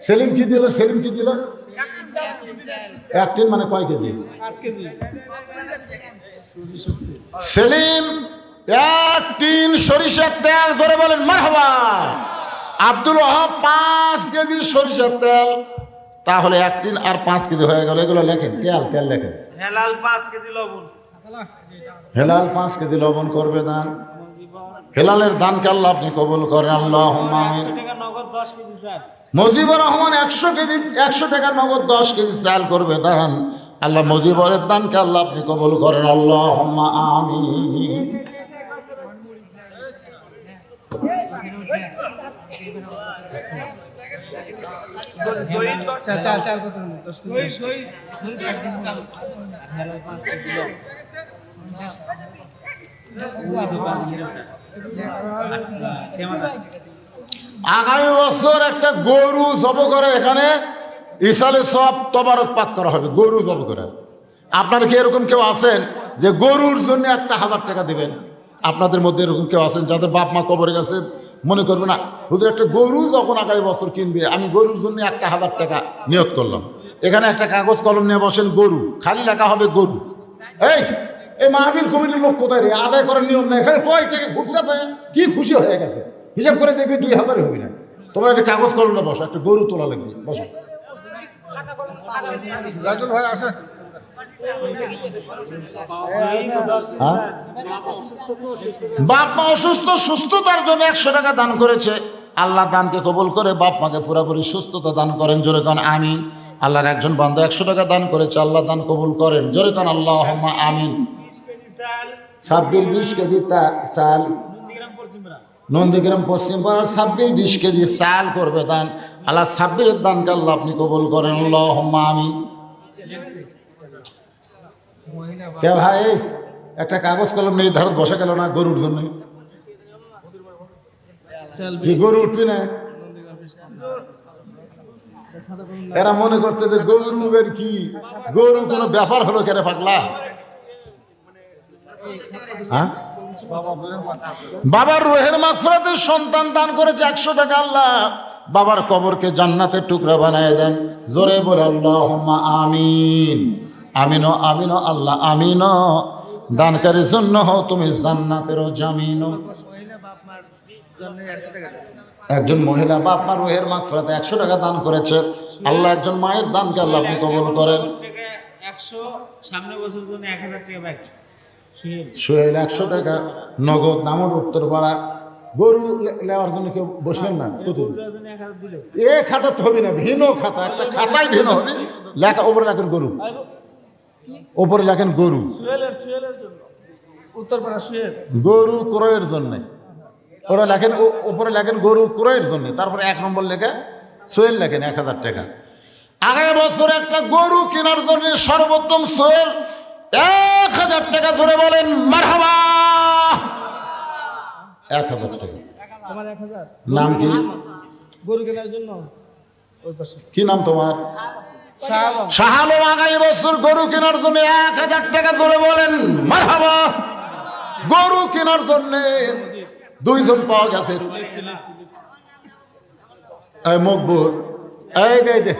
সেলিম কি দিল? সেলিম কি দিল? 1 টিন মানে কয় কেজি? 8 কেজি। সেলিম 1 টিন সরিষার তেল, ধরে বলেন মারহাবা। আব্দুল ওয়াহাব 5 কেজি সরিষার তেল। তাহলে 1 টিন আর 5 কেজি হয়ে গেল। এগুলো লেখেন, তেল লেখেন। হেলাল 5 কেজি লবণ, হেলাল 5 কেজি লবণ করবে দান। হেলালের দানকে আল্লাহ আপনি কবুল করেন, আল্লাহুম্মা আমিন। 100 টাকা নগদ 10 কেজি চাল, মুজিবুর রহমান 100 টাকা নগদ 10 কেজি চাল করবে দান। আল্লাহ মুজিবরের দানকে আল্লাহ আপনি কবুল করেন, আল্লাহুম্মা আমিন। দই চাল কত? 10 কেজি দই, হেলাল 5 কেজি লবণ। আগামী বছর একটা গরু জব করে এখানে ইসালে সব তবারক পাক করা হবে, গরু জব করে। আপনারা কি এরকম কেউ আছেন যে গরুর জন্য 1000 টাকা দিবেন? আপনাদের মধ্যে এরকম কেউ আছেন যাদের বাপ মা কবরে গেছে, মনে করবে না হুজুর একটা গরু যখন আগামী বছর কিনবে, আমি গরুর জন্য 1000 টাকা নিয়ত করলাম। এখানে একটা কাগজ কলম নিয়ে বসেন, গরু, খালি লেখা হবে গরু। এই মাহফিল কমিটির লোক কোথায় রে? আদায় করার নিয়ম নেই, এখানে কয় টাকা ঘুরছে কি খুশি হয়ে গেছে, হিসাব করে দেখবি 2000 হবে না। তোমরা একটা কাগজ কলম বসো, একটা গরু তোলা লাগবে, বসো। রাজুল ভাই আসে। হ্যাঁ, বাপ মা অসুস্থ, সুস্থতার জন্য 100 টাকা দান করেছে। আল্লাহ দানকে কবুল করে বাপ মাকে পুরোপুরি সুস্থতা দান করেন, জোরে কান আমিন। আল্লাহর একজন বান্দা 100 টাকা দান করেছে, আল্লাহ দান কবুল করেন, জোরে কান আল্লাহুম্মা আমিন। 20 কেজি চাল নন্দীগ্রাম পশ্চিম পাড়ার 20 কেজি চাল করবে দান। আল্লাহ 26 দানকে আল্লাহ আপনি কবুল করেন, আল্লাহুম্মা আমিন। কে ভাই একটা কাগজ কলম নেই, ধারত বসে গেল না গরুর জন্য? গরু উঠবি না? এরা মনে করতে যে গরুবের কি, গরু কোনো ব্যাপার হলো কেরে পাগলা? হ্যাঁ, বাবার রুহের মাগফিরাতের সন্তান দান করেছে 100 টাকা। আল্লাহ বাবার কবরকে জান্নাতের টুকরা বানায় দেন, জোরে বলে আল্লাহুম্মা আমিন। আমিনো আমিনো আল্লাহ আমিনো। দানকারীর জন্য হও তুমি জান্নাতেরও জামিনো। একজন মহিলা বাপ মা রুহের মাগফিরাতে 100 টাকা দান করেছে। আল্লাহ একজন মায়ের দানকে আল্লাহ আপনি কবুল করেন। 100 সামনে বছর জন্য 1000 টাকা বাকি। সোহেল 100 টাকা নগদ, নামর উত্তরপাড়া। গরু নেওয়ার জন্য কেউ বসলেন না? এ খাতা তো হবে না, ভিন্ন খাতা, একটা খাতায় ভিন্ন হবে। লেখা ওপরে লেখেন গরু, ওপরে লেখেন গরু, গরু ক্রয়ের জন্য। ওরা লেখেন ওপরে লেখেন গরু ক্রয়ের জন্য, তারপরে 1 নম্বর লেখা সোহেল লেখেন 1000 টাকা। আগামী বছর একটা গরু কেনার জন্য সর্বোত্তম সোহেল 1000 টাকা, ধরে বলেন মারহাবা। 1000 টাকা। নাম কি? গরু কেনার জন্য কি নাম তোমার? শাহ আলম। আগামী বছর গরু কেনার জন্য 1000 টাকা, ধরে বলেন মারহাবা। গরু কেনার জন্য 2 জন পাওয়া গেছে। মকবুল, এই দে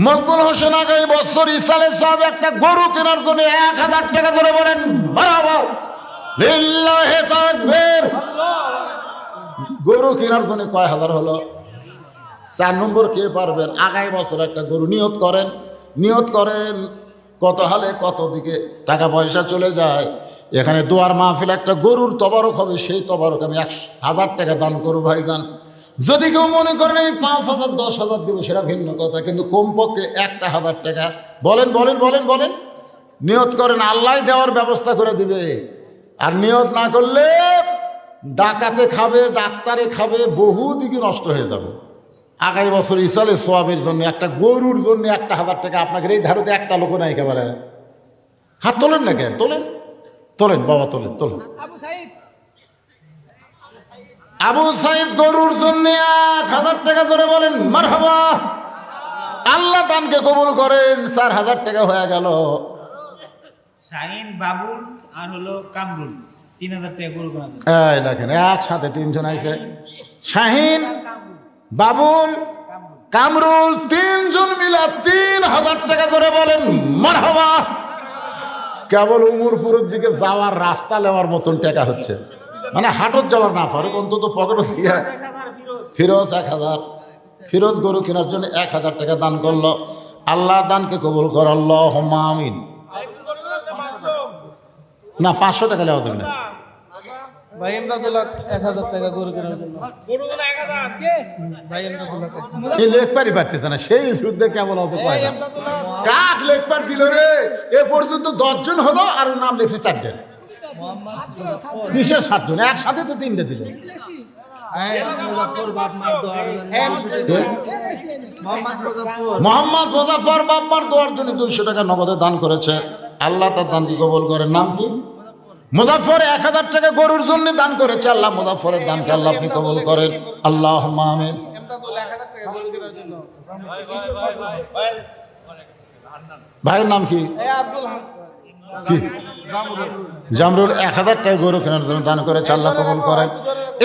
মকবুল হোসেন আগামী বছর ইসালে সাহেব একটা গরু কেনার জন্য 1000 টাকা, ধরে বলেন মারহাবা। লিল্লাহি তাকবীর। গরু কেনার জন্য কয় হাজার হলো? 4 নম্বর কে পারবেন? আগামী বছর একটা গরু নিয়ত করেন, নিয়ত করেন। কত হালে কত দিকে টাকা পয়সা চলে যায়। এখানে দোয়ার মাহফিল, একটা গরুর তবারক হবে, সেই তবারক আমি 1000 টাকা দান করবো ভাইজান। যদি কেউ মনে করেন আমি 5000 10,000 দেবো, সেটা ভিন্ন কথা, কিন্তু কমপক্ষে 1000 টাকা বলেন বলেন বলেন বলেন নিয়ত করেন, আল্লাহ দেওয়ার ব্যবস্থা করে দিবে। আর নিয়ত না করলে ডাকাতে খাবে, ডাক্তারে খাবে, বহু দিকে নষ্ট হয়ে যাবে। আগামী বছর ইসালে সোয়াবের জন্য একটা গরুর জন্য 1000 টাকা। আপনাকে এই ধারতে একটা লোক নাই একেবারে। হাত তোলেন না কেন? তোলেন তোলেন বাবা, তোলেন তোলেন। আবু সাইদ গরুর জন্য 1000 টাকা, ধরে বলেন মারহাবা। আল্লাহ দানকে কবুল করেন। 4000 টাকা হয়ে গেল। শাহিন, বাবুল আর হলো কামরুল, 3000 টাকা গরু কেনার জন্য। এই দেখেন একসাথে 3 জন আইছে। শাহিন, বাবুল, কামরুল, 3 জন মিলে 3000 টাকা, ধরে বলেন মারহাবা। কেবল উমরপুরের দিকে যাওয়ার রাস্তা নেওয়ার মতন টাকা হচ্ছে, মানে হাটত যাওয়ার না পারে, অন্তত পকেটে ফিরোজ 1000, ফিরোজ গরু কেনার জন্য 1000 টাকা দান করলো। আল্লাহ দানকে কবুল কর, আল্লাহুম্মা আমিন। না 500 টাকা লেওয়া যাবে না। ভাই এমদাদুল্লাহ 1000 টাকা গরু কেনার জন্য। গরু কেনা 1000 কে? ভাই এমদাদুল্লাহ এই লেখপারি পারতেছে না, সেই যুদ্ধে কেমন হতে পারে না। কাক লেখপার দিল রে, এ পর্যন্ত 10 জন হলো আর নাম লিখছে 4 জন। কিসের 7 জন? একসাথে তো 3টে দিল। মোহাম্মদ মুজাফফর বাপ্পার দোয়ার জন্য 200 টাকা নগদে দান করেছে। আল্লাহ তার দানকে কবুল করেন। নাম কি? মুজাফফর 1000 টাকা গরুর জন্য দান করেছে। আল্লাহ মুজাফফরের দানকে আল্লাহ আপনি কবুল করেন, আল্লাহুম্মা আমিন। এমদাদুল্লাহ 1000 টাকা গরু কেনার জন্য। ভাইয়ের নাম কি? আব্দুল কি? জামরুল 1000 টাকা গরু কেনার জন্য দান করেছে। আল্লাহ কবুল করেন।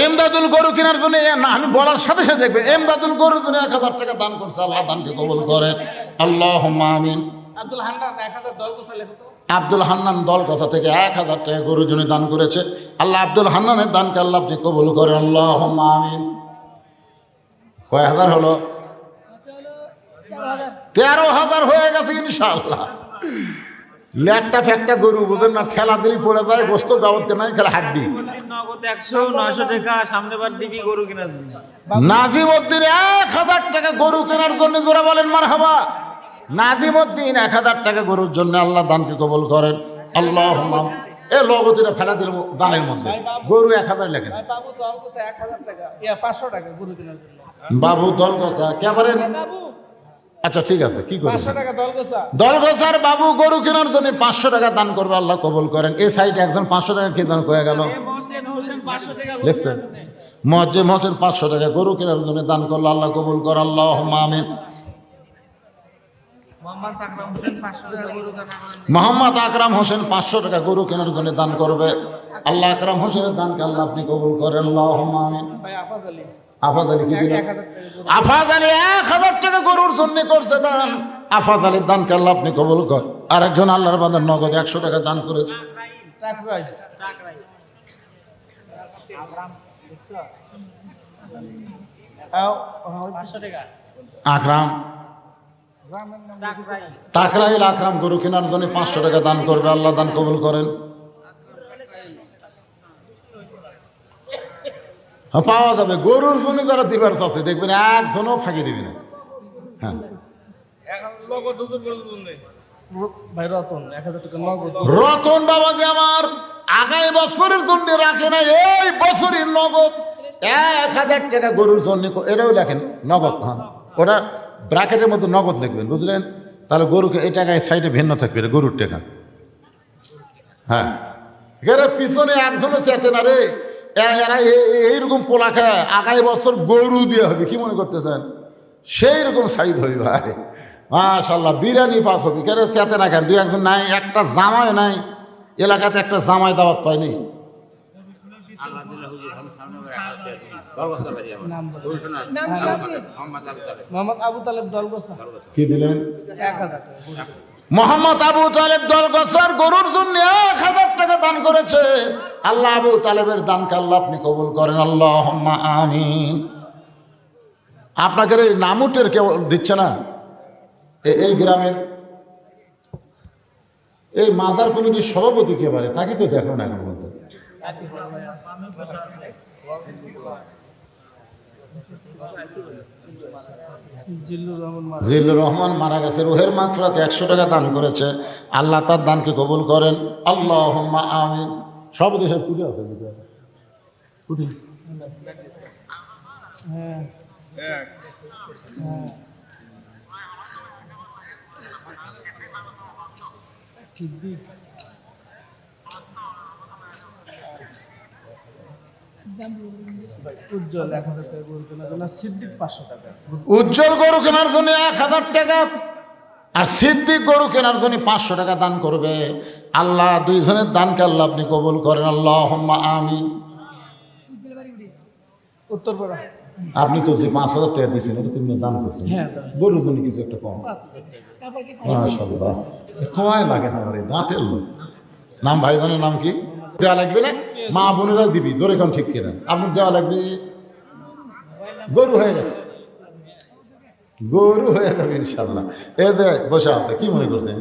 এমদাদুল গরু কেনার জন্য, আমি বলার সাথে সাথে দেখবে এমদাদুল গরুর জন্য 1000 টাকা দান করছে। আল্লাহ দানকে কবুল করেন, আল্লাহুম্মা আমিন। আব্দুল হান্নান 1000 দল গোসা লেখো তো। আব্দুল হান্নান দল কথা থেকে 1000 টাকা গরুর জন্য দান করেছে। আল্লাহ আব্দুল হান্নানের দানকে আল্লাহ আপনি কবুল করেন, আল্লাহুম্মা আমিন। কয় হাজার হলো? 13,000 হয়ে গেছে ইনশাআল্লাহ। ল্যাটটা ফ্যাটটা গরু বুঝেন না, ঠেলা দিলি পড়ে যায়, গোস্ত গাবতে নাই, খেলা হাড্ডি। নগদ 100-900 টাকা সামনে বার দিবি গরু কেনার জন্য। নাজিমউদ্দিন 1000 টাকা গরু কেনার জন্য, জোরে বলেন মারহাবা। নাজিমউদ্দিন 1000 টাকা গরুর জন্য আল্লাহ দানকে কবুল করেন, আল্লাহুম্মা। এ লগতিটা ফেলা দিল দানের মধ্যে, গরু 1000 লেখেন। ভাই বাবু দল গোসা 1000 টাকা, 500 টাকা গরু কেনার জন্য। বাবু দল গোসা কে পারেন? বাবু আচ্ছা ঠিক আছে, কি করবেন? 500 টাকা দল গোসা। দলগোসার বাবু গরু কেনার জন্য 500 টাকা দান করবে, আল্লাহ কবুল করেন। এই সাইডে একজন 500 টাকা কে দান করে গেল? মহসিন হোসেন 500 টাকা দেখছেন, মুয়াজ্জিম হোসেন 500 টাকা গরু কেনার জন্য দান করলো, আল্লাহ কবুল কর, আল্লাহুম্মা আমিন। মোহাম্মদ আকরাম হোসেন 500 টাকা গরু কেনার জন্য। মোহাম্মদ আকরাম হোসেন 500 টাকা গরু কেনার জন্য দান করবে। আল্লাহ আকরাম হোসেনের দানকে আল্লাহ আপনি কবুল করেন, আল্লাহুম্মা আমিন। ভাই আফাজ আলী আফাজ আলী কি দিলেন? 1000 টাকা গরু। আফাজ আলী 1000 টাকা গরুর জন্য করছে দান। আফাজ আলীর দানকে আল্লাহ আপনি কবুল কর। আর একজন আল্লাহর বান্দার নগদ 100 টাকা দান করেছে। ট্রাক রাইড ট্রাক রাই। আও 500 টাকা আকরাম ট্রাক রাই। টাকরাইল আকরাম গরু কেনার জন্য 500 টাকা দান করবে, আল্লাহ দান কবুল করেন। হ্যাঁ, পাওয়া যাবে। গরুর জন্য যারা দিবার আছে দেখবেন একজনও ফাঁকি দিবে না। হ্যাঁ, ভাই রতন 1000 টাকা নগদ। রতন বাবাজি আমার আগামী বছরের জন্য রাখে না, এই বছরের নগদ 1000 টাকা গরুর জন্য। এটাও লেখেন নগদ। হ্যাঁ, ওটা ব্র্যাকেটের মধ্যে নগদ লিখবেন, বুঝলেন? তাহলে গরুকে এই টাকায় সাইডে ভিন্ন থাকবে, এটা গরুর টাকা। হ্যাঁ, এরা পিছনে একজনও চেতে না রে। এরা এইরকম পোলা খায়, আগামী বছর গরু দিয়ে হবে, কি মনে করতেছেন? সেই রকম সাইড হবে ভাই, মাশাআল্লাহ। বিরিয়ানি পাক হবে, কেন চেতে না কেন? 2-1 নাই, একটা জামাই নাই এলাকাতে, একটা জামাই দাওয়াত পায়নি। মোহাম্মদ আবু তালেব দল গোসা কি দিলেন? 1000 টাকা গরু। মোহাম্মদ আবু তালেব দলগোসার গরুর জন্য 1000 টাকা দান করেছে। আল্লাহ আবু তালেবের দানকে আল্লাহ আপনি কবুল করেন, আল্লাহুম্মা আমিন। আপনাদের এই নামুটের কেউ দিচ্ছে না? এই গ্রামের এই মাজার কমিটির সভাপতি কে পারে? তাকে তো দেখো না এখন বলতে। জিল্লুর রহমান মারা গেছে, রুহের মাগফিরাতে 100 টাকা দান করেছে। আল্লাহ তার দানকে কবুল করেন, আল্লাহুম্মা আমিন। সব দেশের পুজো আছে পুজো। হ্যাঁ হ্যাঁ সিদ্দিক উজ্জ্বল 1000 টাকা গরু কেনার জন্য, সিদ্দিক 500 টাকা। উজ্জ্বল গরু কেনার জন্য 1000 টাকা, আর সিদ্দিক গরু কেনার জন্য 500 টাকা দান করবে। আল্লাহ দুইজনের দানকে আল্লাহ আপনি কবুল করেন, আল্লাহুম্মা আমিন। উত্তরপাড়া আপনি তো যে 5000 টাকা দিয়েছেন, এটা তুমি দান করছেন, হ্যাঁ গরুর জন্য কিছু একটা কম। মাশাআল্লাহ, সময় লাগে না আমার এই দাঁতের লোক। নাম ভাইজানের নাম কি? দেওয়া লাগবে না? মা বোনেরা দিবি, জোরে কোন ঠিক কিনা? আপনার দেওয়া লাগবে। গরু হয়ে গেছে, গরু হয়ে যাবে ইনশাল্লাহ। এ দে বসে আছে, কি মনে করছেন?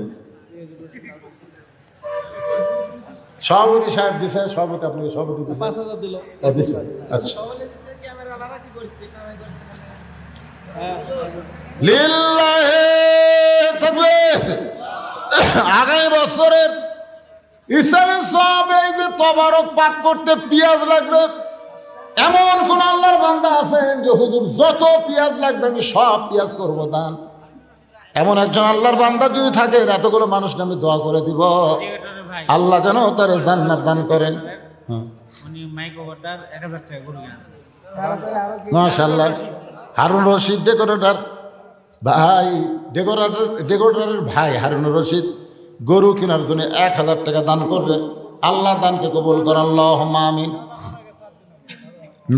সভাপতি সাহেব দিছে, সভাপতি আপনাকে সভাপতি দিছে 5,000 দিল। দিছে। আচ্ছা, লিল্লাহে তাকবীর। আগামী বছরের ইসলামের সব এই যে তবারক পাক করতে পেঁয়াজ লাগবে, এমন কোন আল্লাহর বান্দা আছেন যে হুজুর যত পেঁয়াজ লাগবে আমি সব পেঁয়াজ করবো দান? এমন একজন আল্লাহর বান্দা যদি থাকে, এতগুলো মানুষকে আমি দোয়া করে দিব, ক্রিকেটারের ভাই আল্লাহ যেন তার জান্নাত দান করেন। হ্যাঁ, উনি মাইক ওভারটার 1000 টাকা গরু কেনা। মাশাআল্লাহ। হারুন রশিদ ডেকোরেটর ভাই, ডেকোরেটরের ভাই হারুন রশিদ গরু কেনার জন্য 1000 টাকা দান করবে। আল্লাহ দানকে কবুল করেন, আল্লাহুম্মা আমিন।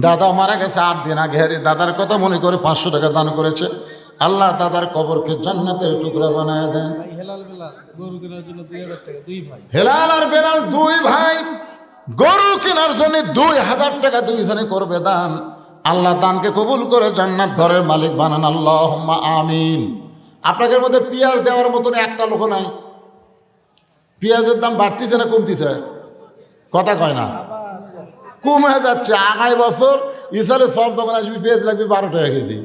দাদা মারা গেছে 8 দিন আগে, দাদার কথা মনে করে 500 টাকা দান করেছে। আল্লাহ দাদার কবরকে জান্নাতের টুকরা বানায় দেন। ভাই হেলাল বেলাল গরু কেনার জন্য 2000 টাকা, দুই ভাই। হেলাল আর বেলাল দুই ভাই গরু কেনার জন্য 2000 টাকা দুইজনে করবে দান। আল্লাহ দানকে কবুল করে জান্নাত ঘরের মালিক বানান, আল্লাহুম্মা আমিন। আপনাদের মধ্যে পেঁয়াজ দেওয়ার মতন একটা লোক নাই। পেঁয়াজের দাম বাড়তিছে না কমতিছে? কথা কয় না, কমে যাচ্ছে। আগামী বছর ইসালে সব দোকান আসবি, পেঁয়াজ লাগবে 12 টাকা কেজি,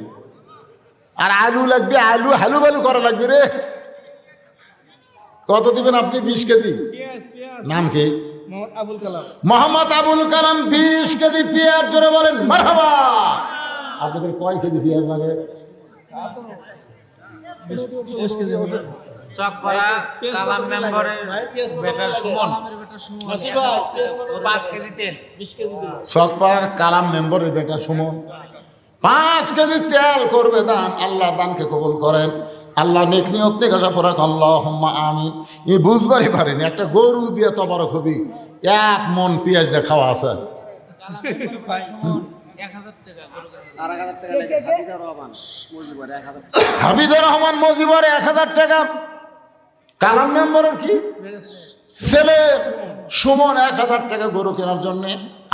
আর আলু লাগবে, আলু হালু বালু করা লাগবে রে। কত দিবেন আপনি? 20 কেজি। নাম কি? মোহাম্মদ আবুল কালাম। মোহাম্মদ আবুল কালাম 20 কেজি পেঁয়াজ, জোরে বলেন মারহাবা। আপনাদের কয় কেজি পেঁয়াজ লাগে? 20 কেজি হবে। চকপাড়া কালাম মেম্বারের বেটার সুমন নাসিব ভাই, পেঁয়াজ কত? 5 কেজি তেল। 20 কেজি দিল। সকপার কালাম মেম্বরের বেটা সুমন 5 কেজি তেল করবে দান। আল্লাহ দানকে কবুল করেন। আল্লাহ নেক নিয়ত থেকে আশা পড়াক, আল্লাহুম্মা আমিন। এই বুঝবারই পারেনি একটা গরু দিয়ে তবারক হবি, 1 মন পেঁয়াজ দিয়ে খাওয়া আছে। 1000 টাকা গরু কেনা। হাবিজুর রহমান মজিবর 1000 টাকা। কালাম মেম্বরের কি ছেলে সুমন 1000 টাকা গরু কেনার জন্য।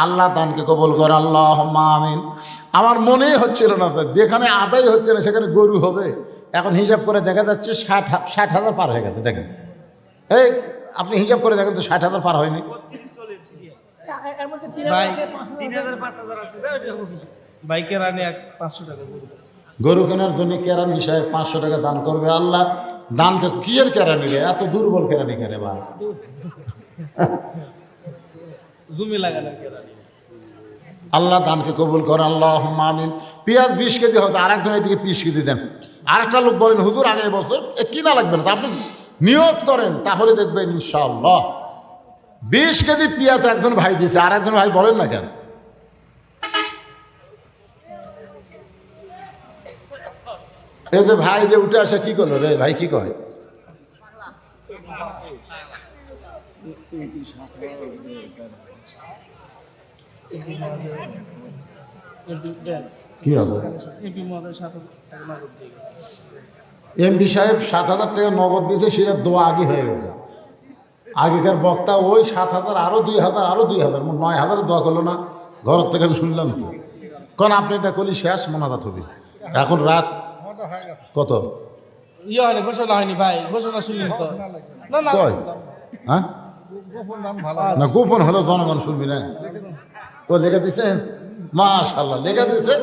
আল্লাহ দানকে কবুল করে, আল্লাহুম্মা আমিন। আমার মনেই হচ্ছিল না, যেখানে আদায় হচ্ছে না সেখানে গরু হবে। এখন হিসাব করে দেখা যাচ্ছে 60,000 পার হয়ে গেছে। দেখেন, এই আপনি হিসাব করে দেখেন তো 60,000 পার হয়নি? ভাই 3000 5000 আছে যা ওইটা হবে। বাইকের আনে 500 টাকা গরু। গরু কেনার জন্য কেরানি সাহেব 500 টাকা দান করবে। আল্লাহ দানকে কি এর কেরানি রে, এত দুর্বল কেরানি কেন বা? জমি লাগানো কেরানি। আল্লাহ দানকে কবুল করে, আল্লাহুম্মা আমিন। পেঁয়াজ 20 কেজি হচ্ছে, আরেকজন এদিকে 20 কেজি দেন। আরেকটা লোক বলেন, হুজুর আগামী বছর কিনা লাগবে না, আপনি নিয়ত করেন তাহলে দেখবেন ইনশাআল্লাহ। 20 কেজি পেঁয়াজ একজন ভাই দিয়েছে, আর একজন ভাই বলেন না কেন? এই যে ভাই যে উঠে আসে কি করলো রে ভাই, কি কয়? কি হবে? এমপি মহোদয় 7,000 টাকা নগদ দিয়ে গেছে। এমপি সাহেব 7,000 টাকা নগদ দিয়েছে, সেটা দোয়া আগে হয়ে গেছে। আগেকার বক্তা ওই 7,000 আরো 2,000 আরো 2,000 মোট 9,000 দোয়া করলো না? ঘর থেকে আমি শুনলাম তো। কারণ আপনি এটা করলে শেষ মোনাজাত হবে। এখন রাত কত? ইয়ে হয়নি, ঘোষণা হয়নি ভাই, ঘোষণা শুনলেন তো? না না কয়? হ্যাঁ না, গোপন হলো জনগণ শুনবি না। তো লেখা দিচ্ছেন, মাশাআল্লাহ লেখা দিচ্ছে।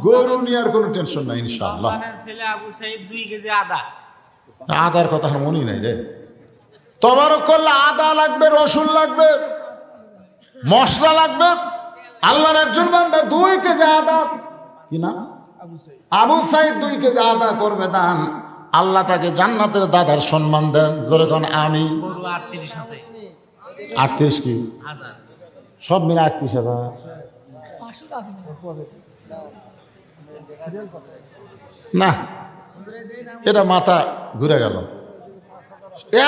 গরু নিয়ে আর কোনো টেনশন নাই ইনশাআল্লাহ। রমজানের ছেলে আবু সাইদ 2 কেজি আদা। আদার কথা আমার মনেই নাই রে। তবারক করলে আদা লাগবে, রসুন লাগবে, মশলা লাগবে। আল্লাহর একজন বান্দা 2 কেজি আদা, কি না আবু সাইদ 2 কেজি আদা করবে দান। আল্লাহ তাকে জান্নাতের দাদার সম্মান দেন। জোরে কোন আমি। গরু 38 আছে 38 কি হাজার। সব মিলে 38,000? না, এটা মাথা ঘুরে গেল।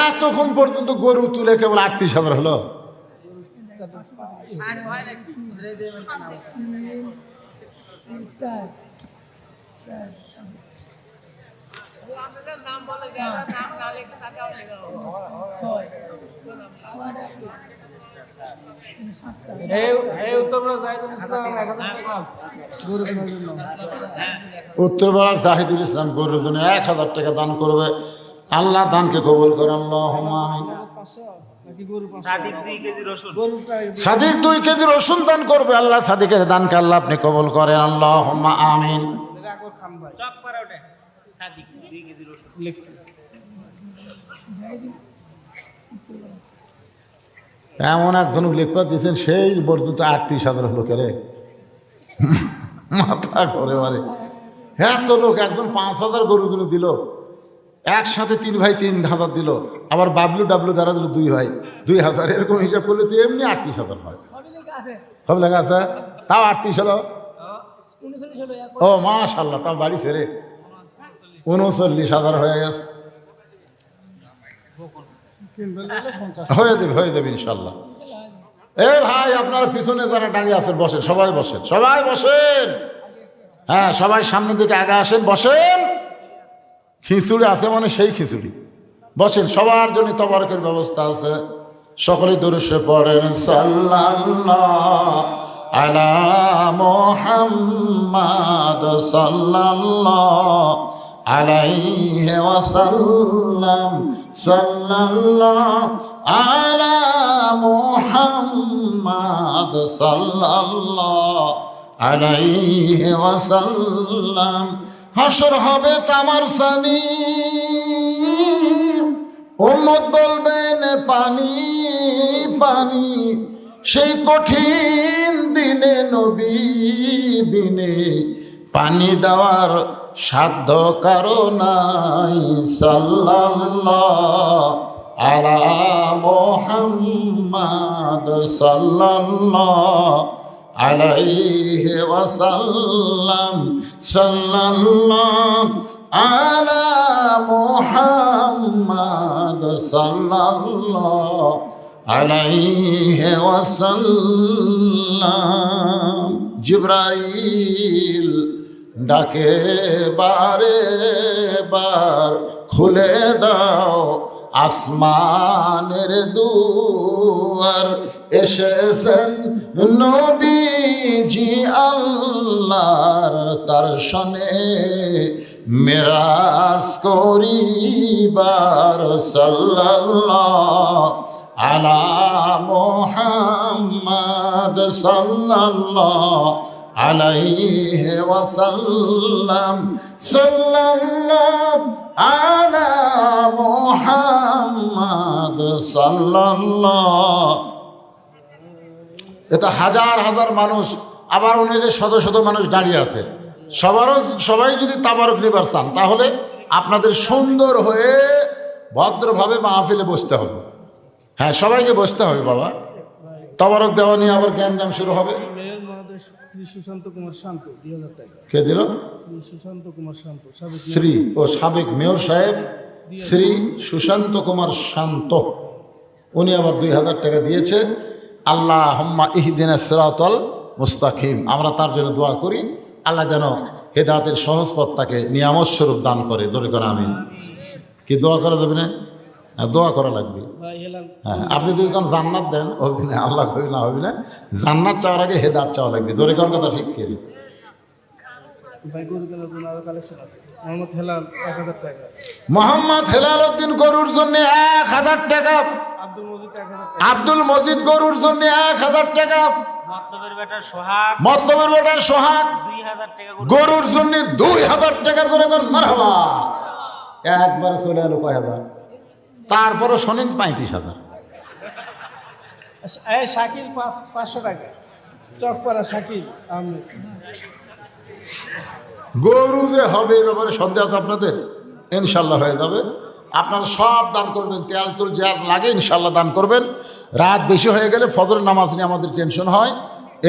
এতক্ষণ পর্যন্ত গরু তুলে কেবল 38,000 হলো। এই উত্তরপাড়া জাহিদুল ইসলাম 1000 টাকা গরু কেনার জন্য। উত্তরপাড়া জাহিদুল ইসলাম গরুর জন্য 1000 টাকা দান করবে। আল্লাহ দানকে কবুল করেন, আল্লাহুম্মা আমিন। 500 নাকি গরু 500? সাদিক 2 কেজি রসুন। গরুটা সাদিক 2 কেজি রসুন দান করবে। আল্লাহ সাদিকের দানকে আল্লাহ আপনি কবুল করেন, আল্লাহুম্মা আমিন। রাখো খান ভাই চক পারা ওটা সাদিক 2 কেজি রসুন। লিখছি। এমন একজন লেখক দিয়েছেন সেই পর্যন্ত 38,000 লোকের মাথা ঘরে মারে। হ্যাঁ তো লোক একজন 5,000 গরুর জন্য দিল, একসাথে 3 ভাই 3,000 দিল, আবার বাবলু ডাবলু দ্বারা দিল 2 ভাই 2,000, এরকম হিসাব করলে তো এমনি 38,000 হয়। সব লেখা আছে, তাও 38 হলো। ও মাশাআল্লাহ, তাও বাড়ি ছেড়ে 39,000 হয়ে গেছে। হয়ে যাবে ইনশাল্লাহ। এ ভাই আপনারা পিছনে যারা দাঁড়িয়ে আছেন বসেন, সবাই বসেন, সবাই বসেন। হ্যাঁ সবাই সামনের দিকে আগে আসেন, বসেন। খিচুড়ি আছে মানে সেই খিচুড়ি, বসেন। সবার জন্য তবারকের ব্যবস্থা আছে। সকলে দরুদে পড়েন, সাল্লাল্লাহু আলা মুহাম্মাদ সাল্লাল্লাহু আলাইহি ওয়াসাল্লাম, সাল্লাল্লাহু আলা মুহাম্মাদ সাল্লাল্লাহু আলাইহি ওয়াসাল্লাম। হাসর হবে তামার সানি, উম্মত বলবেন পানি পানি, সেই কঠিন দিনে নবী বিনে পানি দেওয়ার সাধ্য কারো নাই। সাল্লাল্লাহু আলা মুহাম্মাদ সাল্লাল্লাহু আলাইহি ওয়াসাল্লাম, সাল্লাল্লাহু আলা মুহাম্মাদ সাল্লাল্লাহু আলাইহি ওয়াসাল্লাম। জিবরাইল ডাকে বারে বার, খুলে দাও আসমানের দুয়ার, এসেছেন নবীজি আল্লাহর দর্শনে মেরাজ করিবার। সাল্লাল্লাহু আলা মুহাম্মাদ সাল্লাল্লাহু আলাইহি ওয়াসাল্লাম, সাল্লাল্লাহু আলা মুহাম্মাদ সাল্লাল্লাহু। এটা হাজার হাজার মানুষ, আবার অনেকে শত শত মানুষ দাঁড়িয়ে আছে। সবাই যদি তাবারক নিবার চান তাহলে আপনাদের সুন্দর হয়ে ভদ্রভাবে মাহফিলে বসতে হবে। হ্যাঁ সবাইকে বসতে হবে বাবা। তাবারক দেওয়া নিয়ে আবার জ্ঞানজাম শুরু হবে। মেয়র মহোদয় শ্রী সুশান্ত কুমার শান্ত 2000 টাকা। কে দিল? শ্রী সুশান্ত কুমার শান্ত, সাবেক শ্রী ও সাবেক মেয়র সাহেব শ্রী সুশান্ত কুমার শান্ত, উনি আবার 2000 টাকা দিয়েছে। আল্লাহুম্মা ইহদিনাস সিরাতাল মুস্তাকিম। আমরা তার জন্য দোয়া করি, আল্লাহ যেন হেদায়েতের সহজ পথ তাকে নিয়ামত স্বরূপ দান করে। জোরে করে আমিন। কি দোয়া করা যাবে না? হ্যাঁ দোয়া করা লাগবে। ভাই হেলাল হ্যাঁ আপনি যদি তখন জান্নাত দেন হবে না, আল্লাহ হবে না, হবে না। জান্নাত চাওয়ার আগে হেদায়েত চাওয়া লাগবে। জোরে করার কথা ঠিক কে? ভাই গরু কেনার জন্য আরো কালেকশন আছে। মোহাম্মদ হেলাল 1000 টাকা। মোহাম্মদ হেলাল উদ্দিন গরুর জন্য 1000 টাকা। আব্দুল মজিদ 1000 টাকা। আব্দুল মজিদ গরুর জন্য 1000 টাকা। মতলবের বেটা সোহাগ মতলবের বেটা সোহাগ 2000 টাকা গরুর জন্য 2000 টাকা করে কর মারহাবা। একবারে চলে এলো কয় হাজার, তারপরে শোনেন 35,000। এই শাকিল 500 টাকা। চকপাড়া শাকিল আহমেদ। গরু যে হবে এ ব্যাপারে সন্দেহ আছে আপনাদের? ইনশাল্লাহ হয়ে যাবে। আপনারা সব দান করবেন, তেল তুল যা লাগে ইনশাল্লাহ দান করবেন। রাত বেশি হয়ে গেলে ফজরের নামাজ নিয়ে আমাদের টেনশন হয়,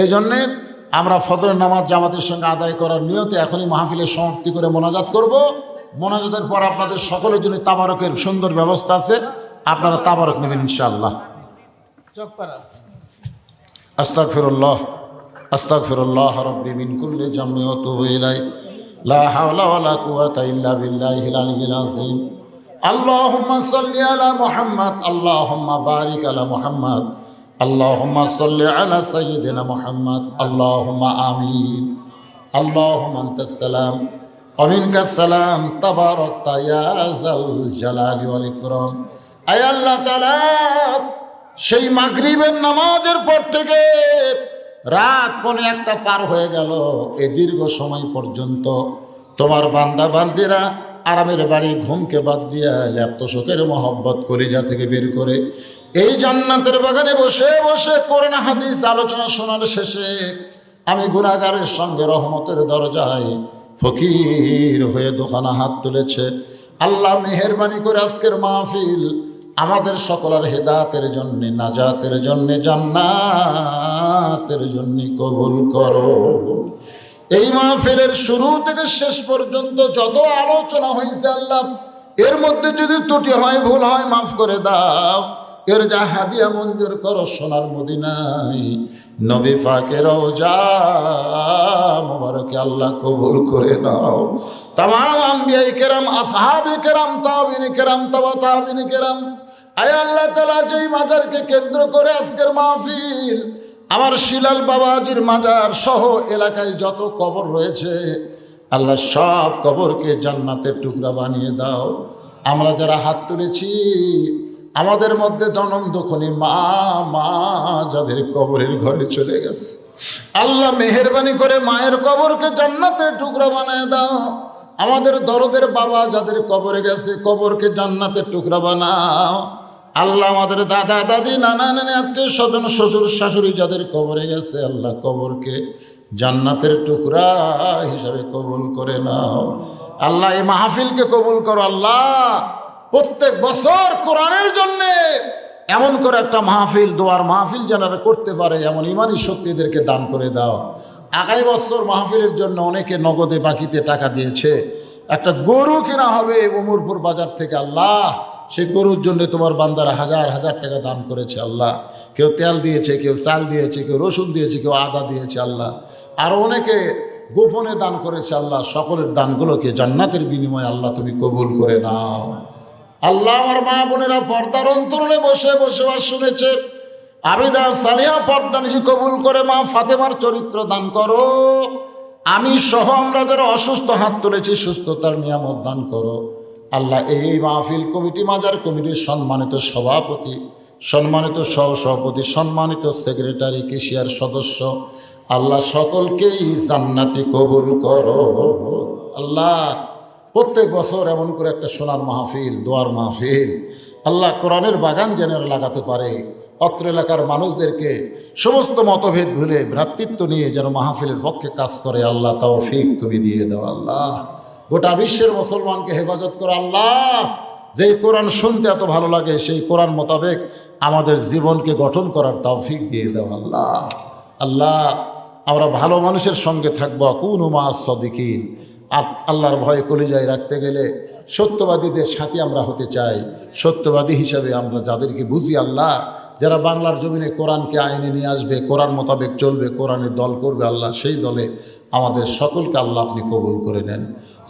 এই জন্যে আমরা ফজরের নামাজ জামাতের সঙ্গে আদায় করার নিয়তে এখনই মাহফিলের সমাপ্তি করে মোনাজাত করব। মোনাজাতের পর আপনাদের সকলের জন্য তাবারকের সুন্দর ব্যবস্থা আছে, আপনারা তাবারক নেবেন ইনশাআল্লাহ। চকপাড়া আস্তাগফিরুল্লাহ আস্তাগফিরুল্লাহ রাব্বি মিন কুল্লি জামমি ওয়া তুবু ইলাইহি লা হাওলা ওয়া লা কুওয়াতা ইল্লা বিল্লাহিল আলিয়্যিল আযীম। আল্লাহুম্মা সাল্লি আলা মুহাম্মাদ, আল্লাহুম্মা বারিক আলা মুহাম্মাদ, আল্লাহুম্মা সাল্লি আলা সাইয়্যিদিনা মুহাম্মদ আল্লাহুম্মা আমিন। আল্লাহুম্মা আনতাস সালাম ওয়া মিনকাস সালাম তাবারাকতা ইয়া যাল জালালি ওয়াল ইকরাম। আয় আল্লাহ তাআলা, সেই মাগরিবের নামাজের পর থেকে রাত 1:15 পার হয়ে গেল, এই দীর্ঘ সময় পর্যন্ত তোমার বান্দা বান্দিরা আরামের বাড়ি ঘুমকে বাদ দিয়া ল্যাপ্ত শোকের মহব্বত কলিজা থেকে বের করে এই জান্নাতের বাগানে বসে বসে কোরআন হাদিস আলোচনা শোনার শেষে আমি গুনাহগারের সঙ্গে রহমতের দরজায় ফকির হয়ে দোকানা হাত তুলেছে। আল্লাহ মেহেরবানি করে আজকের মাহফিল আমাদের সকলের হেদায়েতের জন্য, নাজাতের জন্য, জান্নাতের জন্য কবুল করো। এই মাহফিলের শুরু থেকে শেষ পর্যন্ত যত আলোচনা হয়েছে আল্লাহ, এর মধ্যে যদি ত্রুটি হয়, ভুল হয়, মাফ করে দাও। এর যা হাদিয়া মঞ্জুর করো সোনার মদিনায় নবী পাকের রওজা মোবারকে আল্লাহ কবুল করে নাও। তামাম আম্বিয়ায়ে কেরাম, আসহাবে কেরাম, তাবিঈনে কেরাম, তাবা তাবিঈনে কেরাম, আয় আল্লাহ তাআলা, যেই মাজারকে কেন্দ্র করে আজকের মাহফিল, আমার শিলাল বাবাজির মাজার সহ এলাকায় যত কবর রয়েছে আল্লাহ, সব কবরকে জান্নাতের টুকরা বানিয়ে দাও। আমরা যারা হাত তুলেছি আমাদের মধ্যে জনম দুঃখনী মা যাদের কবরের ঘরে চলে গেছে, আল্লাহ মেহেরবানি করে মায়ের কবরকে জান্নাতের টুকরা বানিয়ে দাও। আমাদের দরদের বাবা যাদের কবরে গেছে, কবরকে জান্নাতের টুকরা বানাও। আল্লাহ আমাদের দাদা দাদি, নানা নানি, আত্মীয় স্বজন, শ্বশুর শাশুড়ি যাদের কবরে গেছে, আল্লাহ কবরকে জান্নাতের টুকরা হিসাবে কবুল করে নাও। আল্লাহ এই মাহফিলকে কবুল করো। আল্লাহ প্রত্যেক বছর কোরআনের জন্য এমন করে একটা মাহফিল, দোয়ার মাহফিল যারা করতে পারে এমন ইমানি শক্তিদেরকে দান করে দাও। আগামী বছর মাহফিলের জন্য অনেকে নগদে বাকিতে টাকা দিয়েছে, একটা গরু কেনা হবে উমরপুর বাজার থেকে। আল্লাহ সেই গরুর জন্য তোমার বান্দারা হাজার হাজার টাকা দান করেছে। আল্লাহ কেউ তেল দিয়েছে, কেউ চাল দিয়েছে, কেউ রসুন দিয়েছে, কেউ আদা দিয়েছে। আল্লাহ আরও অনেকে গোপনে দান করেছে। আল্লাহ সকলের দানগুলোকে জান্নাতের বিনিময়ে আল্লাহ তুমি কবুল করে নাও। আল্লাহ আমার মা বোনেরা পর্দার অন্তরালে বসে বসে শুনেছে, আবিদা সালিহা পর্দা নিশি কবুল করে মা ফাতেমার চরিত্র দান করো। আমি সহ আমরা যারা অসুস্থ হাত তুলেছি সুস্থতার নিয়ামত দান করো। আল্লাহ এই মাহফিল কমিটি, মাজার কমিটির সম্মানিত সভাপতি, সম্মানিত সহসভাপতি, সম্মানিত সেক্রেটারি, কেশিয়ার সদস্য, আল্লাহ সকলকেই জান্নাতে কবুল করো। আল্লাহ প্রত্যেক বছর এমন করে একটা সোনার মাহফিল, দোয়ার মাহফিল, আল্লাহ কোরআনের বাগান যেন লাগাতে পারে, অত্র এলাকার মানুষদেরকে সমস্ত মতভেদ ভুলে ভ্রাতৃত্ব নিয়ে যেন মাহফিলের পক্ষে কাজ করে। আল্লাহ তৌফিক তুমি দিয়ে দাও। আল্লাহ গোটা বিশ্বের মুসলমানকে হেফাজত করো। আল্লাহ যেই কোরআন শুনতে এত ভালো লাগে সেই কোরআন মোতাবেক আমাদের জীবনকে গঠন করার তৌফিক দিয়ে দাও। আল্লাহ আল্লাহ আমরা ভালো মানুষের সঙ্গে থাকবো, কুনু মা'আস সাদিকিন। আল্লাহর ভয় কলিজায় রাখতে গেলে সত্যবাদীদের সাথে আমরা হতে চাই। সত্যবাদী হিসাবে আমরা যাদেরকে বুঝি, আল্লাহ যারা বাংলার জমিনে কোরআনকে আইনে নিয়ে আসবে, কোরআন মোতাবেক চলবে, কোরআনের দল করবে, আল্লাহ সেই দলে আমাদের সকলকে আল্লাহ আপনি কবুল করে নেন।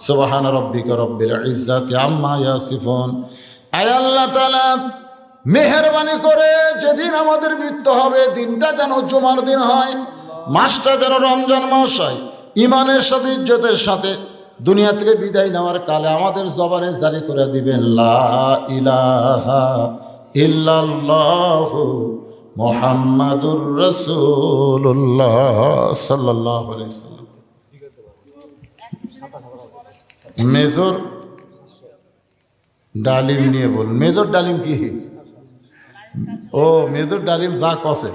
সুবহান রাব্বিকা রব্বিল ইজ্জাতি আম্মা ইয়াসিফুন। আয় আল্লাহ তাআলা মেহেরবানি করে যেদিন আমাদের মৃত্যু হবে দিনটা যেন জুমার দিন হয়, মাসটা যেন রমজান মাস হয়। ইমানের সাথে, ইজ্জতের সাথে দুনিয়া থেকে বিদায় নেওয়ার কালে আমাদের জবানে জারি করে দিবেন লা ইলাহা ইল্লাল্লাহু মুহাম্মাদুর রাসূলুল্লাহ সাল্লাল্লাহু আলাইহি ওয়াসাল্লাম। মেজর ডালিম নিয়ে বল। মেজর ডালিম কি? ও মেজর ডালিম যা কসে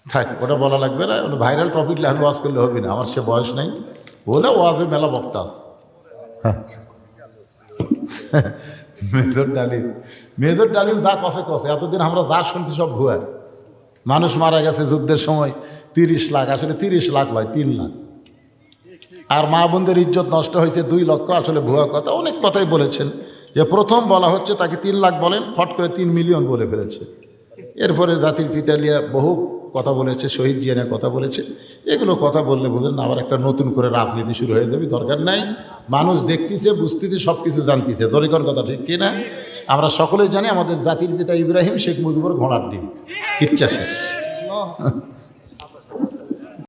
থাক, ওটা বলা লাগবে না। ভাইরাল টপিক আমি ওয়াজ করলে হবে না, আমার সে বয়স নাই। বলে ওয়াজে মেলা বক্তা আছে। মেজর ডালিম যা কসে কসে। এতদিন আমরা যা শুনছি সব ভুয়া। মানুষ মারা গেছে যুদ্ধের সময় 30 লাখ, আসলে 30 লাখ নয় 3 লাখ। আর মা বোনদের ইজ্জত নষ্ট হয়েছে 2 লক্ষ, আসলে ভুয়া কথা। অনেক কথাই বলেছেন, যে প্রথম বলা হচ্ছে তাকে 3 লাখ বলেন, ফট করে 3 মিলিয়ন বলে ফেলেছে। এরপরে জাতির পিতা লিয়া বহু কথা বলেছে, শহীদ জিয়ানের কথা বলেছে। এগুলো কথা বললে বুঝলেন না, আবার একটা নতুন করে রাজনীতি শুরু হয়ে যাবে, দরকার নাই। মানুষ দেখতেছে, বুঝতেছে, সব কিছু জানতেছে। জরিকর কথা ঠিক কিনা? আমরা সকলেই জানি আমাদের জাতির পিতা ইব্রাহিম শেখ মুজিবুর ঘোড়ার ডিম, কিচ্ছা শেষ।